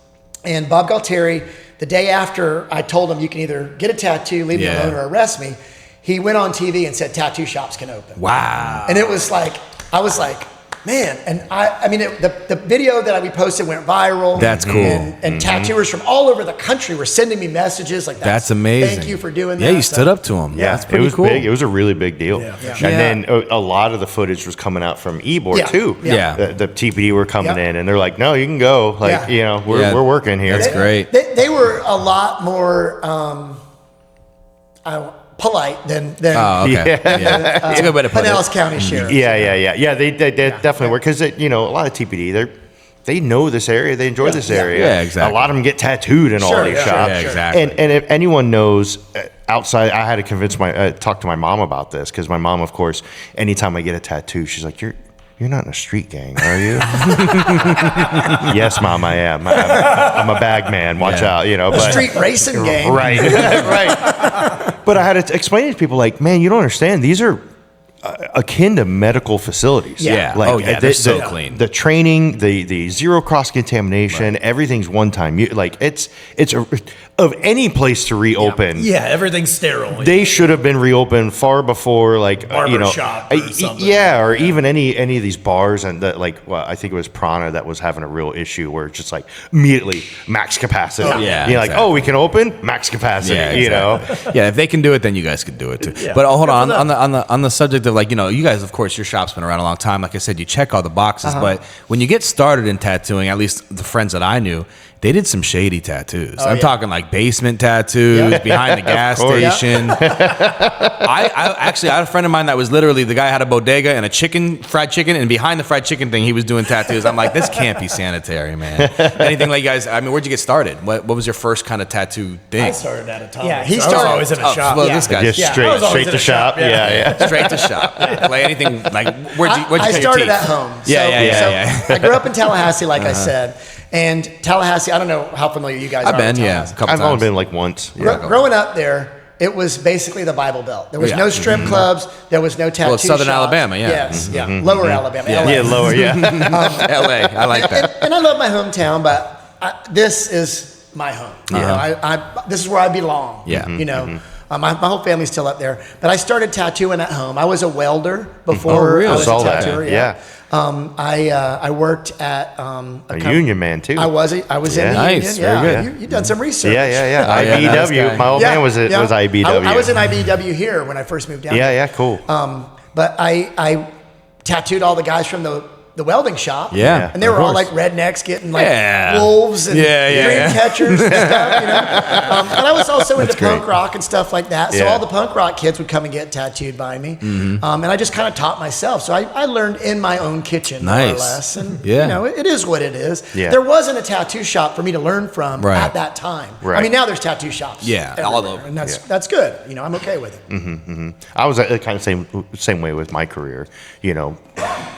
And Bob Galtieri, the day after I told him you can either get a tattoo, leave me alone, or arrest me, he went on TV and said tattoo shops can open. Wow. And it was like, I was like, man. And the video that we posted went viral. That's cool. And tattooers from all over the country were sending me messages like, that's amazing. Thank you for doing that. Yeah, you stood up to him. Yeah, that's pretty it was cool. big. It was a really big deal. Yeah. And then a lot of the footage was coming out from Ybor too. Yeah. The TPD were coming in, and they're like, "No, you can go. Like, we're working here." That's great. They were a lot more polite than Oh, okay. It's a good way to put Pinellas it. County Sheriff. Yeah. They definitely were because a lot of TPD they know this area. They enjoy this area. Yeah, exactly. A lot of them get tattooed in all these shops. Yeah, exactly. And if anyone knows outside, I had to convince talk to my mom about this, because my mom, of course, anytime I get a tattoo, she's like, You're not in a street gang, are you? Yes, Mom, I am. I'm a bag man. Watch out, But, street racing game. Right, right. But I had to explain it to people like, man, you don't understand. These are akin to medical facilities. Yeah. Like, they're so clean. The training, the zero cross contamination, everything's one time. Of any place to reopen. Yeah, everything's sterile. They should have been reopened far before, like shop or something. or even any of these bars, and I think it was Prana that was having a real issue where it's just like immediately max capacity. Yeah, you're exactly. like, oh, we can open max capacity. Yeah, if they can do it, then you guys can do it too. Yeah. But hold on the subject of you guys, of course, your shop's been around a long time. Like I said, you check all the boxes. But when you get started in tattooing, at least the friends that I knew, they did some shady tattoos. I'm talking like basement tattoos behind the gas station. I actually had a friend of mine that was literally, the guy had a bodega and fried chicken, and behind the fried chicken thing, he was doing tattoos. I'm like, this can't be sanitary, man. Anything like you guys, where'd you get started? What was your first kind of tattoo thing? I started at a time. Yeah, he I was started- always in a shop. Well, this guy, Just I was always straight in to a shop, shop. Yeah. straight to shop. Play anything, like, where'd you I cut your started teeth? at home. Yeah. I grew up in Tallahassee, like I said. And Tallahassee, I don't know how familiar you guys are I've been, with yeah, a Tallahassee. couple I've only times. been like once. Growing up there, it was basically the Bible Belt. There was Yeah. no strip clubs. There was no tattoo Southern shops. Alabama, yeah. Yes, Lower Alabama. LA. Yeah, lower. Yeah. LA, I like that. And I love my hometown, but this is my home. You know, this is where I belong. Yeah. My whole family's still up there. But I started tattooing at home. I was a welder before really? I was Saw a that, tattooer. yeah. I worked at A union man too. I was in the Nice, union. very Yeah, good. you done some research. Yeah. yeah, nice IBW. guy. My old man was IBW. I was in IBW here when I first moved down. Yeah, cool. But I tattooed all the guys from the welding shop. Yeah, And they of were all course. like rednecks getting like Yeah. wolves and Yeah. dream catchers and stuff, And I was also into great. punk rock and stuff like that. So Yeah. all the punk rock kids would come and get tattooed by me. And I just kind of taught myself. So I learned in my own kitchen, more or Nice. less. And, Yeah. it is what it is. Yeah. There wasn't a tattoo shop for me to learn from Right. at that time. Right. I mean, now there's tattoo shops. Yeah, all everywhere, over. and that's good. I'm okay with it. I was kind of same way with my career.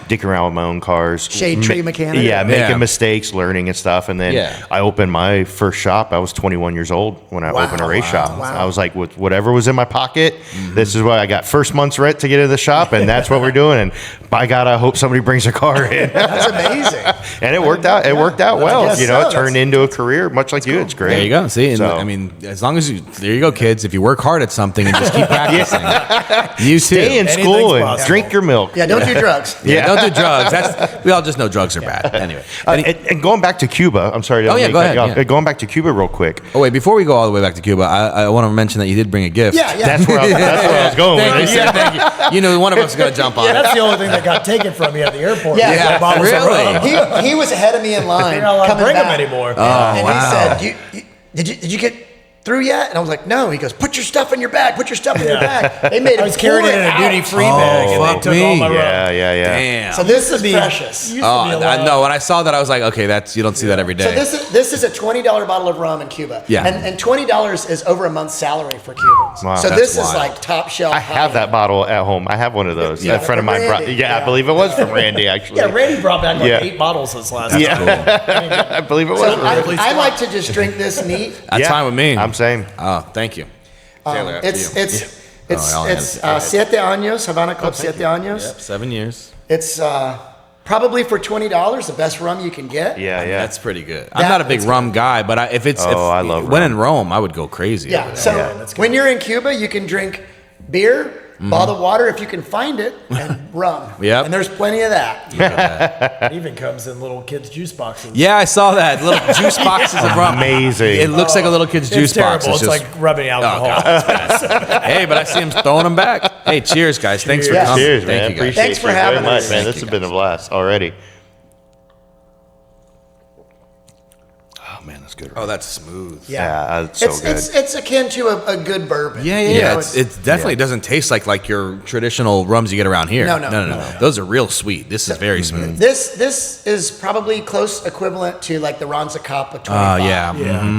Dicking around with my own cars. Shade tree mechanic. Yeah, making Yeah. mistakes, learning and stuff. And then Yeah. I opened my first shop. I was 21 years old when I opened a race shop. wow. I was like, with whatever was in my pocket, this is what I got. First month's rent to get into the shop, and that's what we're doing. And by God, I hope somebody brings a car in. That's amazing. And it worked out. It worked out well. guess It so. turned into a career, much like you. It's great. There you go. See, and So- as long as there you go, kids. If you work hard at something and just keep practicing, you too. Stay in Anything's school and possible. drink your milk. Yeah, don't do drugs. Yeah, don't do drugs. We all just know drugs are bad. Anyway. And going back to Cuba, I'm sorry. Oh, yeah, go ahead, yeah. Going back to Cuba real quick. Oh wait, before we go all the way back to Cuba, I want to mention that you did bring a gift. Yeah. That's where I was going Thank you, with it. sir. Thank you. You know, one of us is going to jump on Yeah, it. that's the only thing that got taken from you at the airport. Yeah. Yeah, Bottles of really? rum. He was ahead of me in line. You're not allowed to coming bring them back. anymore. And wow. he said, did you get through yet? And I was like, no. He goes, put your stuff in your bag. Put your stuff in your bag. They made I him was carrying pull it in a out. duty-free bag, and fuck they took all me. my rum. Yeah. Damn. So this is be- precious. Used to be I allowed. know. When I saw that, I was like, okay, you don't see that every day. So this is a $20 bottle of rum in Cuba. Yeah. And $20 is over a month's salary for Cubans. Wow. So That's this is wild. like top shelf. I have that bottle at home. I have one of those. Yeah, A friend of from mine brought. Randy. Yeah, I Yeah. believe it was from Randy, actually. Yeah, Randy brought back like Yeah. 8 bottles this last Yeah. I believe it was. So from Randy. I like to just drink this neat. That's Yeah. fine with me. I'm saying. Oh, thank you. Taylor, after It's you. it's Oh, it's I'll Siete Años, Havana Club Siete Años. Yep, 7 years. It's probably for $20 the best rum you can get. Yeah. That's pretty good. I'm not a big rum guy, but I love when rum. in Rome, I would go crazy. Yeah. over there. So when you're in Cuba, you can drink beer, bottled water if you can find it, and rum. Yep. And there's plenty of that. It even comes in little kids' juice boxes. Yeah, I saw that. Little juice boxes of rum. Amazing. It looks like a little kid's juice It's terrible. box. It's like rubbing alcohol. Hey, but I see him throwing them back. Hey, cheers, guys. Thanks for Cheers. coming. Cheers, man. Thank you, guys. Appreciate Thanks for you having very us. much, man. Thank This you, has been a guys. blast already. Oh man, that's good. good. Oh, that's smooth. Yeah, that's so good. It's akin to a good bourbon. Yeah. You know, It definitely doesn't taste like your traditional rums you get around here. No. Those are real sweet. This is very smooth. This is probably close equivalent to like the Ronza Coppa 25.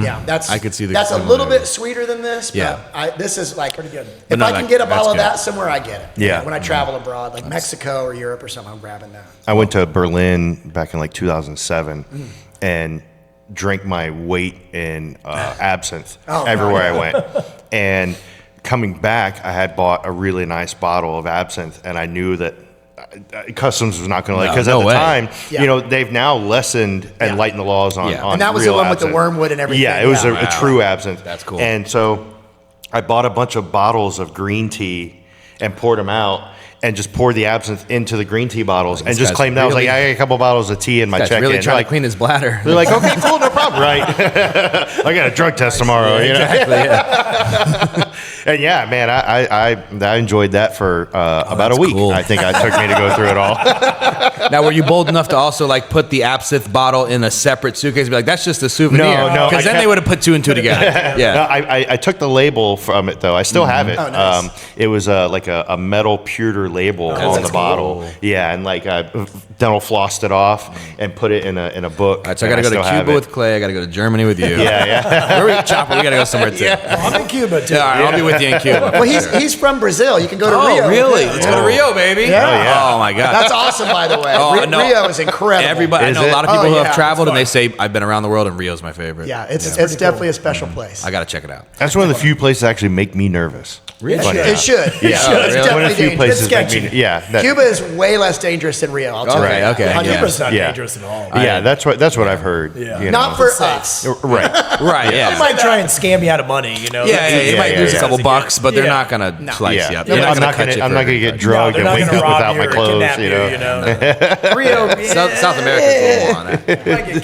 Yeah. That's I could see the that's a equivalent little there. bit sweeter than this. But Yeah. this is like pretty good. If no, I can get a that's bottle of good. that somewhere, I get it. Yeah. When I travel abroad, like Mexico or Europe or something, I'm grabbing that. I went to Berlin back in like 2007 and drank my weight in absinthe everywhere I went. And coming back, I had bought a really nice bottle of absinthe, and I knew that Customs was not going to like, because at the time, they've now lessened and lightened the laws on And that was real the one absinthe. with the wormwood and everything. Yeah, it was a true absinthe. That's cool. And so I bought a bunch of bottles of green tea and poured them out and just poured the absinthe into the green tea bottles and just guy's claimed I was like, really- I got a couple bottles of tea in my That's check-in. really trying Like, to clean his bladder. they're like, okay, cool, no problem, right? I got a drug test tomorrow, you know? Exactly. Yeah. And yeah, man, I enjoyed that for about a that's week. cool. I think it took me to go through it all. Now, were you bold enough to also like put the absinthe bottle in a separate suitcase and be like, that's just a souvenir? No, because I then they kept- would have put two and two together. Yeah. No, I took the label from it though. I still have it. Oh, nice. It was like a metal pewter label on the bottle. Yeah, and like I dental flossed it off and put it in a book. All right, so I got to go to Cuba with Clay. I got to go to Germany with you. Yeah. Where we, Chopper, we got to go somewhere too. I'm in Cuba, too. All right, I'll be with you in Cuba. Well, he's from Brazil. You can go to Oh, Rio. really? Yeah. Let's go to Rio, baby. Yeah. Oh, my God. That's awesome, by the way. Oh, no. Rio is incredible. Everybody, Is I know it? a lot of people who Oh, have yeah, traveled, it's and they say, I've been around the world, and Rio's my favorite. Yeah, it's definitely a special place. I got to check it out. That's one of the few places that actually make me nervous. Really? It should. Yeah. It's Oh, really? definitely One of the few dangerous. places It's make sketchy. me. Yeah. that- Cuba is way less dangerous than Rio. I'll tell Okay, you. okay. Yeah. Cuba's not Yeah. dangerous at all. Yeah, that's what I've heard. Yeah. you Not know. for It's safe. us. Right. Right, They yeah. might try and scam you out of money, you know? Yeah, you might yeah, lose a yeah. couple bucks, but they're Yeah. not going to slice Yeah. you up. I'm They're not gonna cut gonna you I'm for not gonna a get card. drugged they're and not wake gonna up rob without you my or clothes. kidnap You know. you know? Rio, South America's a little on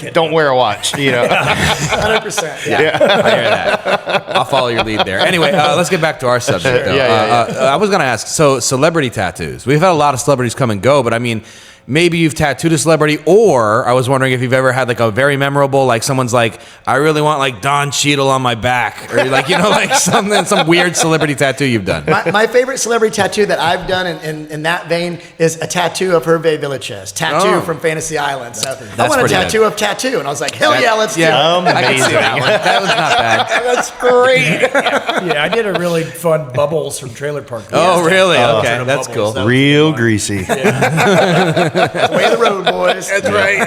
that. Don't wear a watch. You know. 100%. Yeah. I hear that. I'll follow your lead there. Anyway, let's get back to our subject, though. Yeah. I was going to ask, so celebrity tattoos. We've had a lot of celebrities come and go, but I mean, maybe you've tattooed a celebrity, or I was wondering if you've ever had like a very memorable, like someone's like, I really want like Don Cheadle on my back, or like, like some weird celebrity tattoo you've done. My favorite celebrity tattoo that I've done in that vein is a tattoo of Hervé Villechaize, Tattoo Oh. from Fantasy Island. So I That's want a pretty tattoo of Tattoo, and I was like, hell yeah, let's do it. I can see that one. That was not bad. That's great. Yeah, I did a really fun Bubbles from Trailer Park. Oh, really? Yeah, Okay, Bubbles. that's cool. That was Real fun. greasy. Way of the road, boys. That's right.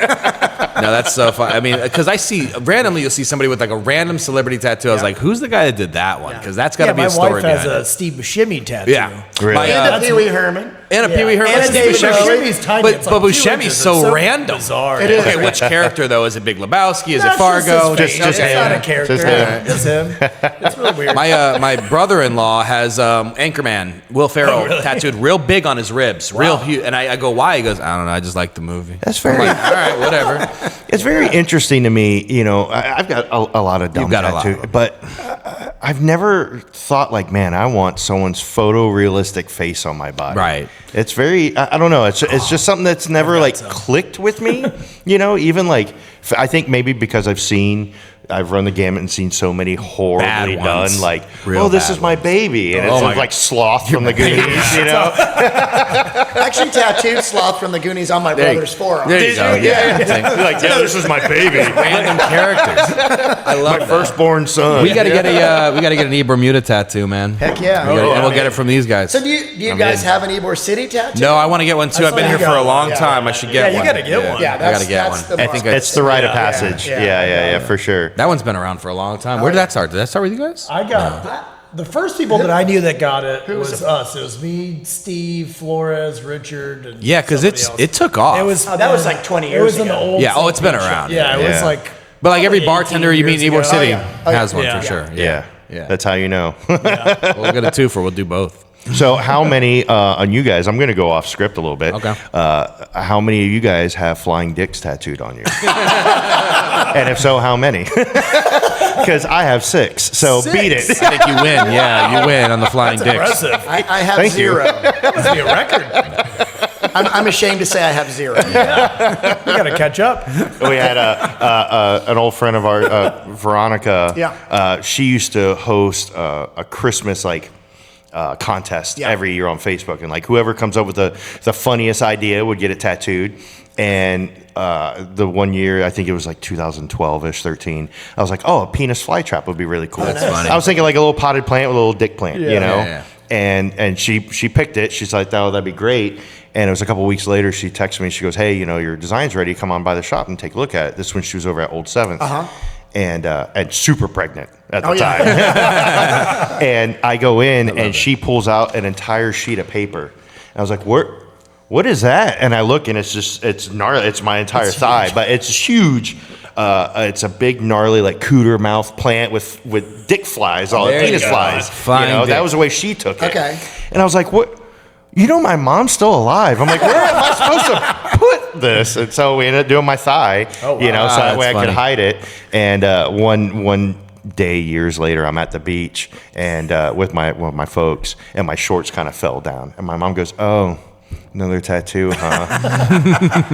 No, that's so fun. I mean, because I see randomly, you'll see somebody with like a random celebrity tattoo. I was like, who's the guy that did that one? Because that's got to Yeah, be my a story wife has behind a it. Steve Buscemi tattoo. Yeah, Really? My, And a Pee Wee Herman. and a Yeah. Pee Wee Herman. And a Steve David Buscemi. Bowie. Buscemi's tiny. But It's like 2 Buscemi's inches. so It's random. Bizarre. It yeah. is. Okay, which character though? Is it Big Lebowski? Is it That's Fargo? Just Just it's not him. a character. Just him. It's him. It's really weird. My brother-in-law has Anchorman Will Ferrell tattooed real big on his ribs, real huge. And I go, why? He goes, I don't know. I just like the movie. That's very. All right, whatever. It's very interesting to me. You know, I've got a lot of dumb You've got a lot tattoo, of them. but I've never thought like, man, I want someone's photorealistic face on my body. Right. It's very. I don't know. It's just something that's never like clicked with me. You know, even like I think maybe because I've run the gamut and seen so many horribly Bad ones. done, like, Real oh, this bad is my baby, and Oh it's my like Sloth from the Goonies, you know? Actually tattooed Sloth from the Goonies on my brother's forearm. There you go. Yeah. Like, yeah, this is my baby, Random characters. I love my that. firstborn son. We got to get an E Bermuda tattoo, man. Heck yeah. And we'll get it from these guys. So do you guys have an Ybor City tattoo? No, I want to get one too. I've been here for a long time. I should get you one. gotta get one. Yeah, I gotta get that's one. the I think mark. It's the rite of passage. Yeah, for sure. that one's been around for a long time. Where did that start? Did that start with you guys? I got the first people that I knew that got it was us. It was me, Steve, Flores, Richard, and Yeah, because somebody else. it took off. It was that was like 20 It was years in the ago. old. Yeah, oh, it's been St. Pete around. shop. Yeah, it Yeah. was like. But like every probably bartender 18 you meet in years Ybor ago. City Oh, yeah. has one Yeah. for sure. Yeah. Yeah. That's how you know. We'll get a two for. We'll do both. So, how many on you guys? I'm going to go off script a little bit. Okay. How many of you guys have flying dicks tattooed on you? And if so, how many? Because I have 6. So beat it. I think you win. Yeah, you win on the flying dicks. Impressive. I have Thank you. 0. That must be a record. I'm ashamed to say I have 0. We got to catch up. We had an old friend of ours, Veronica. Yeah. She used to host a Christmas contest every year on Facebook, and like whoever comes up with the funniest idea would get it tattooed. And the one year, I think it was like 2012-ish, 13, I was like, oh, a penis flytrap would be really cool. That's funny. I was thinking like a little potted plant with a little dick plant, you know? Yeah. And she picked it. She's like, oh, that'd be great. And it was a couple weeks later, she texted me. She goes, hey, your design's ready. Come on by the shop and take a look at it. This is when she was over at Old 7th. And super pregnant at the time. And I go in, and she pulls out an entire sheet of paper. And I was like, what is that? And I look, and it's gnarly. It's my entire thigh, but it's huge. It's a big, gnarly, like cooter mouth plant with dick flies, all the penis flies. That was the way she took it. Okay. And I was like, what? My mom's still alive. I'm like, where am I supposed to put this? And so we ended up doing my thigh, so that way I could hide it. And one day, years later, I'm at the beach and with my folks, and my shorts kind of fell down. And my mom goes, oh, another tattoo, huh?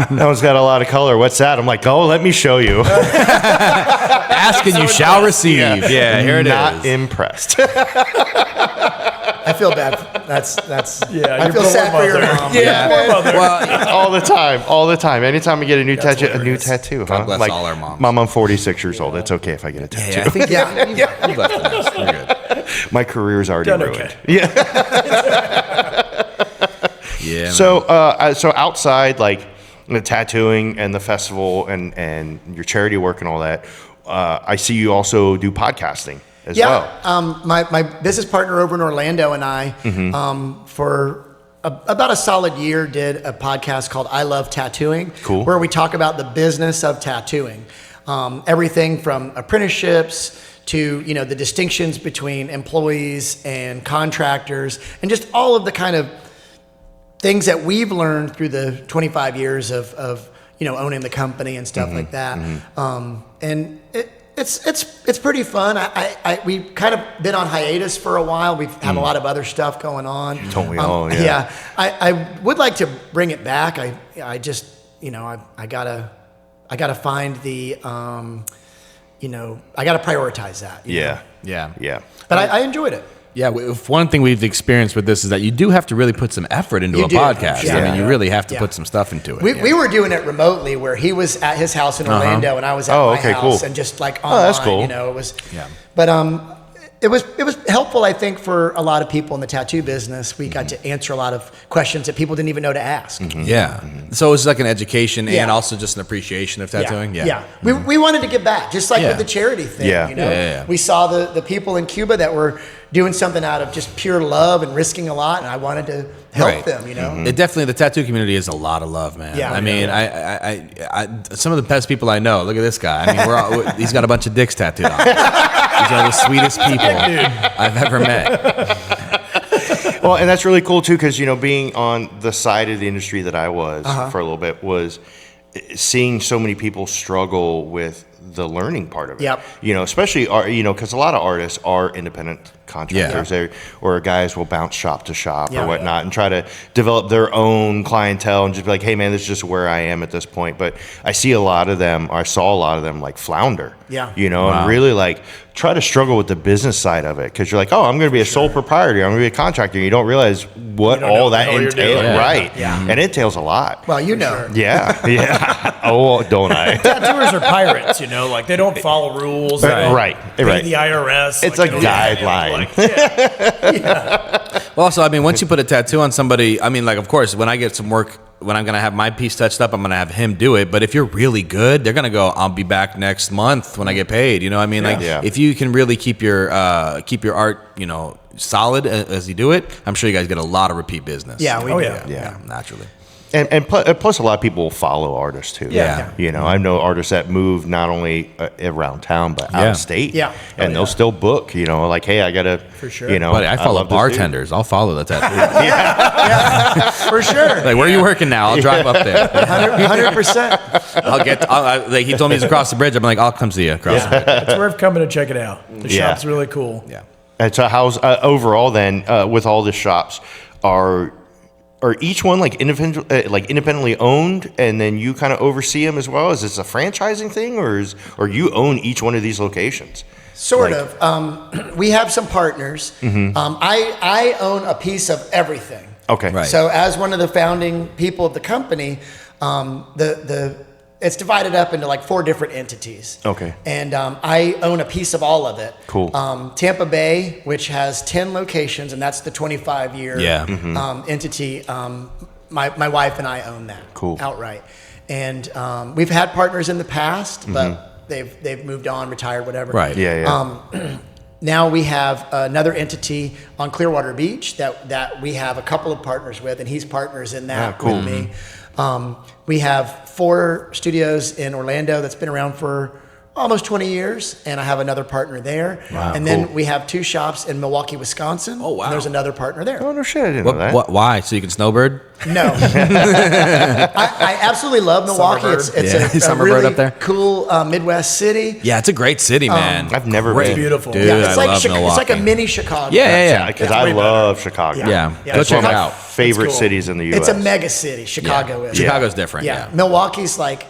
That one's got a lot of color. What's that? I'm like, oh, let me show you. Ask and you shall receive. Yeah, here it is. Not impressed. I feel bad. That's. Yeah, I feel sad for your mom. Yeah. Well, all the time. Anytime I get a new tattoo, God huh? bless Like, all our moms. Mom, I'm 46 years old. It's okay if I get a tattoo. I think you've left the nest. We're good. My career's already Done ruined. okay. Yeah. Yeah. So outside, like the tattooing and the festival and your charity work and all that, I see you also do podcasting as well. My business partner over in Orlando and I, for about a solid year, did a podcast called I Love Tattooing, where we talk about the business of tattooing, everything from apprenticeships to the distinctions between employees and contractors, and just all of the kind of things that we've learned through the 25 years of owning the company and stuff like that. And it's pretty fun. We've kind of been on hiatus for a while. We've had a lot of other stuff going on. Don't we all? Yeah. I would like to bring it back. I just I gotta find the I gotta prioritize that. Yeah. But I enjoyed it. Yeah, one thing we've experienced with this is that you do have to really put some effort into a podcast. Yeah. I mean, you really have to put some stuff into it. We were doing it remotely, where he was at his house in Orlando and I was at my house, and just like online. That's cool. It was. Yeah. But it was helpful, I think, for a lot of people in the tattoo business. We got to answer a lot of questions that people didn't even know to ask. Yeah. So it's like an education and also just an appreciation of tattooing. Yeah. We wanted to give back, just like with the charity thing. We saw the people in Cuba that were doing something out of just pure love and risking a lot, and I wanted to help them. It definitely, the tattoo community is a lot of love, man. Yeah. I mean, I some of the best people I know. Look at this guy. I mean, he's got a bunch of dicks tattooed on him. These are the sweetest people I've ever met. Well, and that's really cool too, because being on the side of the industry that I was for a little bit, was seeing so many people struggle with the learning part of it. Yep. Especially because a lot of artists are independent contractors, or guys will bounce shop to shop or whatnot and try to develop their own clientele and just be like, hey man, this is just where I am at this point. But I saw a lot of them like flounder. And really like try to struggle with the business side of it, because you're like, oh, I'm going to be a sole proprietor, I'm going to be a contractor. You don't realize what all that entails, right? Yeah. And it entails a lot. Well, Yeah. Oh, don't I? Tattooers are pirates, like they don't follow rules. Right. Pay the IRS. It's a guideline. Well, also, I mean, once you put a tattoo on somebody, I mean, like, of course, when I get some work, when I'm going to have my piece touched up, I'm going to have him do it. But if you're really good, they're going to go, I'll be back next month when I get paid. I mean, if you can really keep your art, solid as you do it, I'm sure you guys get a lot of repeat business. Yeah, we do. Yeah, naturally. And plus, a lot of people follow artists too. Yeah. I know artists that move not only around town but out of state. Yeah. And they'll still book. Like, hey, I gotta. For sure. Buddy, I follow bartenders. I'll follow the tattoo. For sure. Like, where are you working now? I'll drive up there. 100%. He told me he's across the bridge. I'm like, I'll come see you across the bridge. It's worth coming to check it out. The shop's really cool. Yeah. And so, how's overall then with all the shops are each one like independently owned, and then you kind of oversee them as well? Is this a franchising thing, or you own each one of these locations? Sort of. We have some partners. I own a piece of everything. Okay. Right. So as one of the founding people of the company, it's divided up into like 4 different entities. Okay. And I own a piece of all of it. Cool. Tampa Bay, which has 10 locations, and that's the 25-year entity. My wife and I own that. Cool. Outright. And we've had partners in the past, but they've moved on, retired, whatever. Right. Yeah. Now we have another entity on Clearwater Beach that we have a couple of partners with, and he's partners in that with me. We have 4 studios in Orlando that's been around for almost 20 years, and I have another partner there. Wow, and then we have 2 shops in Milwaukee, Wisconsin. Oh, wow. And there's another partner there. Oh, no shit, I didn't know that. Why? So you can snowbird? No. I absolutely love Milwaukee. It's a really up there. cool Midwest city. Yeah, it's a great city, man. I've never Great. been. Beautiful. Dude, Yeah, it's I like love Milwaukee. It's like a mini Chicago. Yeah. Because I love Chicago. Yeah. Go That's check one it of my out. favorite cool. cities in the U.S. It's a mega city. Chicago is. Chicago's different. Yeah. Yeah. Milwaukee's like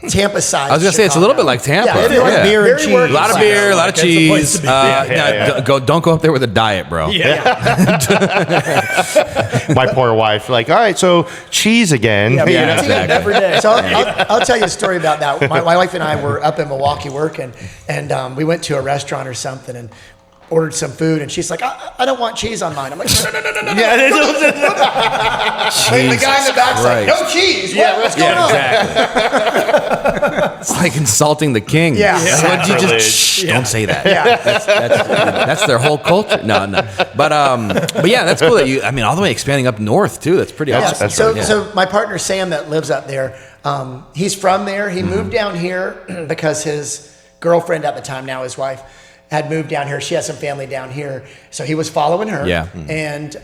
Tampa size. I was gonna say it's a little bit like Tampa. Yeah, it is. Yeah. Beer and Very cheese. A lot of beer, a lot of That's the place cheese. to be. Don't go up there with a diet, bro. My poor wife, like, all right, so cheese again. Yeah, You know? exactly. Every day. So I'll tell you a story about that. My wife and I were up in Milwaukee working, and we went to a restaurant or something and ordered some food, and she's like, I don't want cheese on mine. I'm like, no. And the guy in the back's like, no cheese. What's going on? Exactly. It's like insulting the king. Yeah. Would you just shh, don't say that. Yeah. That's their whole culture. No. But yeah, that's cool that you. I mean, all the way expanding up north too. That's pretty awesome. So my partner Sam that lives up there, he's from there. He moved down here because his girlfriend at the time, now his wife, had moved down here. She has some family down here, so he was following her. Yeah. And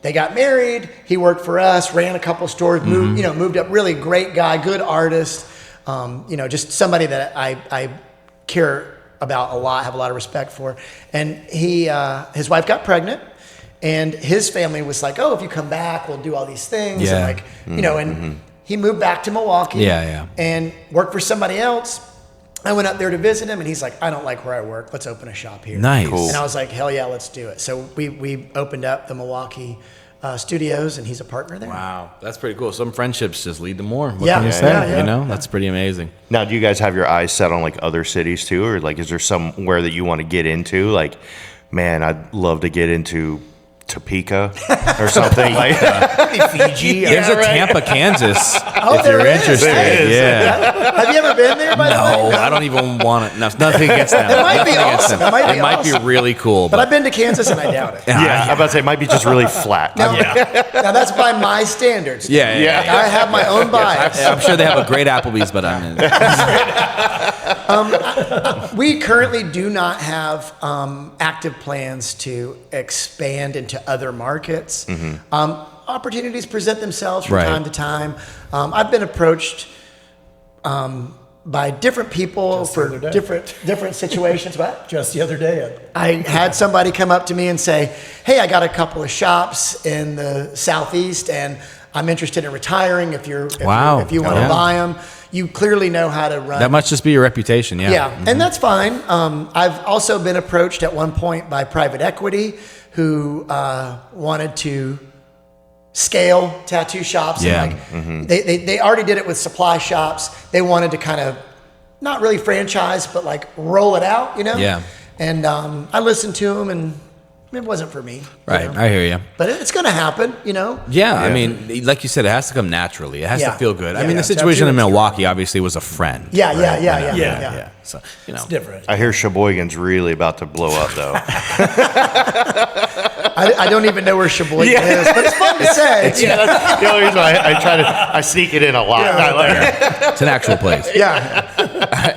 they got married. He worked for us, ran a couple stores, moved up. Really great guy, good artist. Just somebody that I care about a lot, have a lot of respect for. And his wife got pregnant, and his family was like, "Oh, if you come back, we'll do all these things." Yeah. And and he moved back to Milwaukee. And worked for somebody else. I went up there to visit him, and he's like, I don't like where I work. Let's open a shop here. Nice. Cool. And I was like, hell yeah, let's do it. So we opened up the Milwaukee studios, and he's a partner there. Wow, that's pretty cool. Some friendships just lead to more. What Yeah. can you say? Yeah. You know, that's pretty amazing. Now, do you guys have your eyes set on like other cities too, or like is there somewhere that you want to get into? Like, man, I'd love to get into Topeka or something like Fiji. There's a Tampa, Kansas, Oh, if there you're is. interested. There is. Yeah. Have you ever been there, by the No, way? I don't even want it. No, nothing against them. It might be Nothing against awesome. them. It might be awesome. really cool. But I've been to Kansas, and I doubt it. I'm about to say it might be just really flat. Now that's by my standards. Yeah. Like, I have my own bias. I'm sure they have a great Applebee's, but I mean, We currently do not have active plans to expand into other markets. Opportunities present themselves from Right. time to time. I've been approached by different people Just the for other day. different situations. But Just the other day. I had somebody come up to me and say, "Hey, I got a couple of shops in the southeast, and I'm interested in retiring. If you want to buy them, you clearly know how to run." that must just be your reputation. Yeah. Yeah, and that's fine. I've also been approached at one point by private equity who wanted to scale tattoo shops. Yeah. And they already did it with supply shops. They wanted to kind of not really franchise, but like roll it out, Yeah. And I listened to them, and it wasn't for me. Right. I hear you. But it's going to happen, Yeah, I mean, like you said, it has to come naturally. It has to Yeah. feel good. I Yeah, mean, yeah. the situation in Tattoo Milwaukee obviously was a friend. Yeah, right? yeah. So, It's different. I hear Sheboygan's really about to blow up though. I don't even know where Sheboygan is, but it's fun to say. That's the only reason I sneak it in a lot. It's an actual place. Yeah.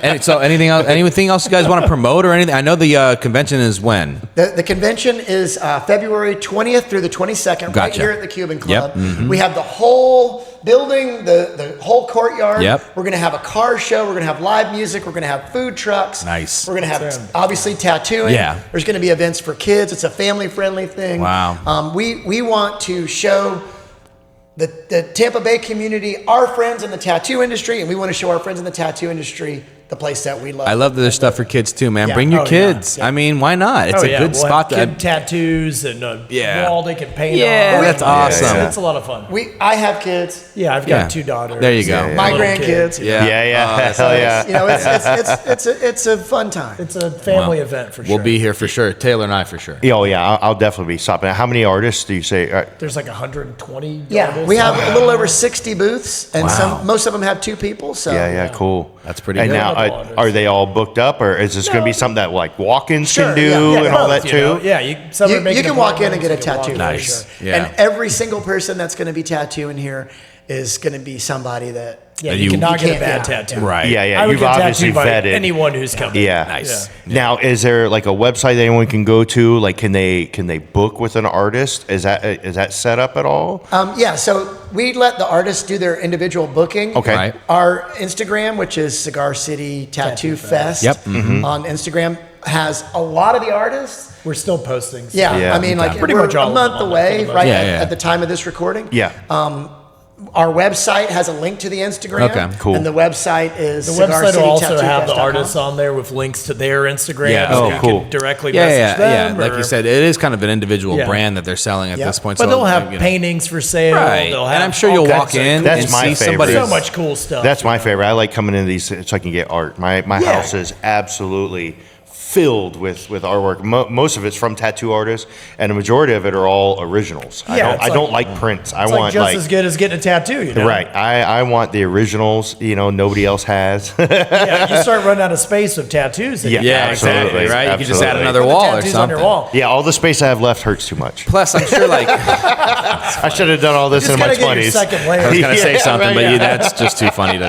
And so, anything else you guys want to promote or anything? I know the convention is when. The convention is February 20th through the 22nd, right Gotcha. here at the Cuban Club. Yep. We have the whole building the whole courtyard. Yep. We're going to have a car show. We're going to have live music. We're going to have food trucks. Nice. We're going to have, obviously, tattooing. Yeah. There's going to be events for kids. It's a family-friendly thing. Wow. We want to show the Tampa Bay community, our friends in the tattoo industry, and we want to show our friends in the tattoo industry the place that we love. I love that there's stuff for kids too, man. Yeah. Bring your kids. Yeah. I mean, why not? It's a good spot. Kid tattoos and a wall they can paint on. Yeah, that's awesome. It's a lot of fun. I have kids. Yeah, I've got 2 daughters. There you go. My grandkids. Yeah. Hell yeah. You know, it's a fun time. It's a family event for sure. We'll be here for sure. Taylor and I for sure. Oh yeah, I'll definitely be stopping. How many artists do you say? There's like 120. Yeah, artists. we have a little over 60 booths, and most of them have 2 people. So Yeah, cool. That's pretty And good. now, are they all booked up, or is this going to be something that like walk-ins Sure, can do yeah, and all both, that you know? too? Yeah, you can walk in and get a tattoo. Nice. For sure. Yeah. And every single person that's going to be tattooing here is going to be somebody that. Yeah, And you cannot get a can't- bad yeah. tattoo. Right. Yeah. I would You've get obviously tattooed by vetted. anyone who's coming. Yeah. Nice. Now, is there like a website that anyone can go to? Like, can they book with an artist? Is that set up at all? Yeah, so we let the artists do their individual booking. Okay. Right. Our Instagram, which is Cigar City Tattoo Fest, Yep. Mm-hmm. on Instagram, has a lot of the artists. We're still posting. So. Yeah, I mean, like Pretty we're much all a of them month on away, there for the right most part. at the time of this recording. Yeah. Our website has a link to the Instagram. Okay, cool. And the website is The website will also have the cigarcitytattoofest.com. artists on there with links to their Instagram. Yeah. so Oh, you cool. can directly Yeah, message them. Like or- you said, it is kind of an individual Yeah. brand that they're selling at Yeah. this point. But so, they'll have you know. paintings for sale. Right. They'll And have I'm sure all you'll kinds walk of- in That's and my see favorite. somebody. So much cool stuff. That's my favorite. I like coming into these so I can get art. My house is absolutely filled with artwork. Most of it's from tattoo artists, and the majority of it are all originals. Yeah, I don't like prints. I It's want like just as good as getting a tattoo, you know? right. I want the originals. Nobody else has. Yeah, you start running out of space with tattoos. and Yeah. Yeah, Absolutely, exactly. Right. You could just add absolutely. another put the wall or tattoos something. on your wall. Yeah, all the space I have left hurts too much. Plus, I'm sure like I should have done all this Just in my gotta get your 20s. second layer. I was gonna say Yeah, something, right, but yeah. that's just too funny to.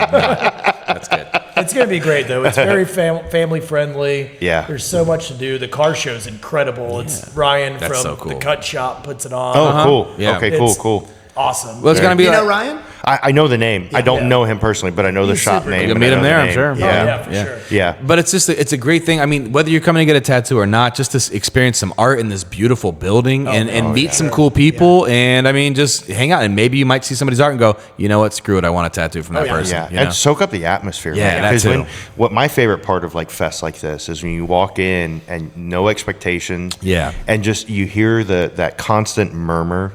That's good. It's going to be great, though. It's very family friendly. Yeah. There's so much to do. The car show's incredible. It's Ryan That's from so cool. the Cut Shop puts it on. Oh, cool. Yeah. Okay, It's cool. Awesome. Well, it's gonna be You like, know Ryan? I know the name. I don't Yeah. know him personally, but I know the He's shop super name. cool. You'll and meet I him know the there, I'm name. sure. Oh, Yeah. yeah, for sure. Yeah. But it's a great thing. I mean, whether you're coming to get a tattoo or not, just to experience some art in this beautiful building and meet some cool people, and I mean, just hang out, and maybe you might see somebody's art and go, you know what, screw it, I want a tattoo from that person. Yeah, you know? and soak up the atmosphere. Yeah, man. that 'Cause too. what my favorite part of like fests like this is when you walk in and no expectations. Yeah. and just you hear that constant murmur.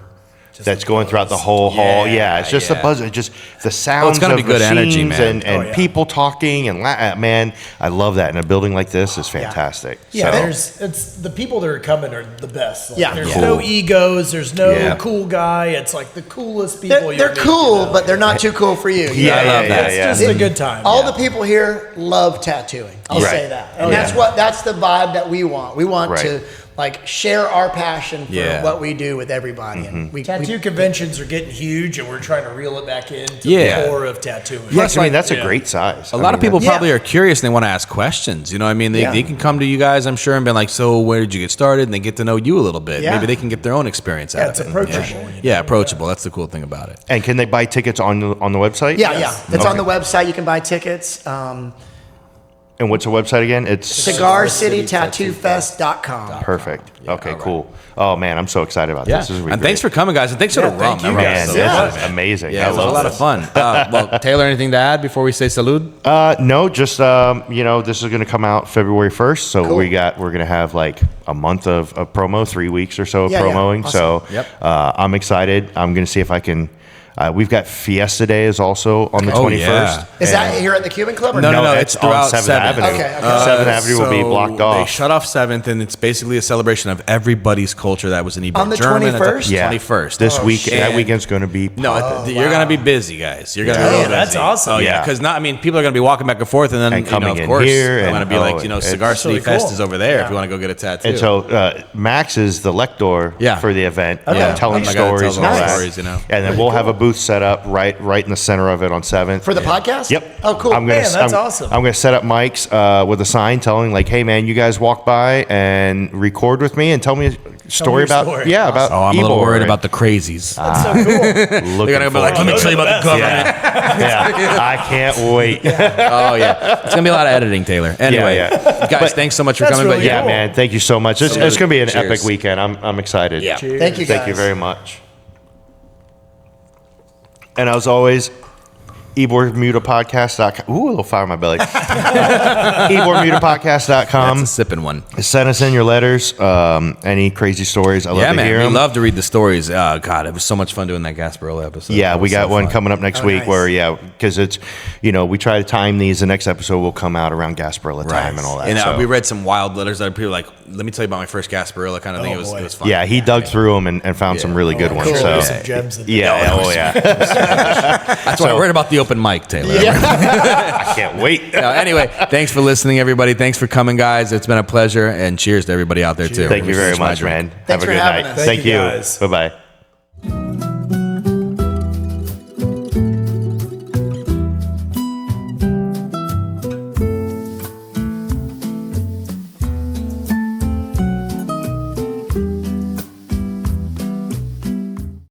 That's going throughout the whole hall. Yeah, it's just a buzz. It's just the sounds gonna of be good energy, machines man. and people talking and man, I love that. And a building like this is fantastic. Yeah, So- it's the people that are coming are the best. Like, Yeah. there's Cool. no egos. There's no Yeah. cool guy. It's like the coolest people. They're cool, but they're not too cool for you. Yeah, I love that. It's just a good time. All the people here love tattooing. I'll Right. say that. And that's the vibe that we want. We want Right. to like share our passion for Yeah. what we do with everybody. And we Tattoo conventions are getting huge, and we're trying to reel it back into Yeah. the core of tattooing. Yeah, I mean that's a Yeah. great size. A lot of people Yeah. probably are curious and they want to ask questions. You know what I mean? They can come to you guys, I'm sure, and be like, so where did you get started? And they get to know you a little bit. Yeah. Maybe they can get their own experience out it's of it. approachable. Yeah. you know? Yeah, approachable. That's the cool thing about it. And can they buy tickets on the website? Yeah, yeah. It's on Okay. the website. You can buy tickets. And what's the website again? It's CigarCityTattooFest.com. perfect. Okay, cool. Oh man, I'm so excited about Yeah. this. This is And thanks for coming, guys. And thanks for the rum. thank you, That rum man. is This delicious, is man. amazing. Yeah, I it was a love lot this. of fun. Well, Taylor, anything to add before we say salute? No, just this is going to come out February 1st, so Cool. we're going to have like a month of promo, 3 weeks or so of Yeah, yeah. promoing. So Yep. I'm excited. I'm going to see if I can. We've got Fiesta Day is also on the Oh, 21st. yeah. Is that here at the Cuban Club? Or No, No, it's on throughout 7th 7th. Avenue. Okay, okay. 7th Avenue will be blocked They off. shut off 7th, and it's basically a celebration of everybody's culture that was in Ybor. On the German, 21st? Yeah, 21st. This week, that And- weekend's going to be. No, you're going to be busy, guys. You're going to be Yeah, real busy. that's awesome. Oh, yeah. Yeah. Because people are going to be walking back and forth, and then, And coming of in course, here, I'm and- going to be like, it's Cigar City really Fest cool. is over there if you want to go get a tattoo. And so Max is the lector Yeah. for the event, Yeah. telling Oh my God, stories tells and all all the that. stories, you know. And then we'll have a booth set up right in the center of it on 7th. For the podcast? Yep. Oh, cool. That's awesome. I'm going to set up mics with a sign telling like, hey man, you guys walk by and record with me and tell me a story about about Oh, I'm a little worried about the crazies. That's so cool. They're gonna be like, let me tell you about the government. Yeah, I can't wait. Oh yeah, it's gonna be a lot of editing, Taylor. Anyway, guys, thanks so much for coming. really but cool. Man, thank you so much. It's going to be an Cheers. epic weekend. I'm excited. Yeah. Cheers. Thank you, guys. Thank you very much. And as always, ebormutapodcast.com. Ooh, a little fire in my belly. ebormutapodcast.com. That's a sipping one. Send us in your letters, any crazy stories. I love to hear we them. love to read the stories. Oh, God, it was so much fun doing that Gasparilla episode. Yeah, we got one fun. coming up next week where, because it's, we try to time these. The next episode will come out around Gasparilla time and all that. And we read some wild letters that people were like, let me tell you about my first Gasparilla kind of thing. It was fun. Yeah, he dug through them and found some really good ones. Cool. So, Some gems in there. yeah. That's why I worried about the open mic, Taylor. I can't wait. Anyway, thanks for listening, everybody. Thanks for coming, guys. It's been a pleasure. And cheers to everybody out there, too. Thank you very much, man. Thanks Have a for good having night. us. Thank Thank you, you. guys. Bye-bye.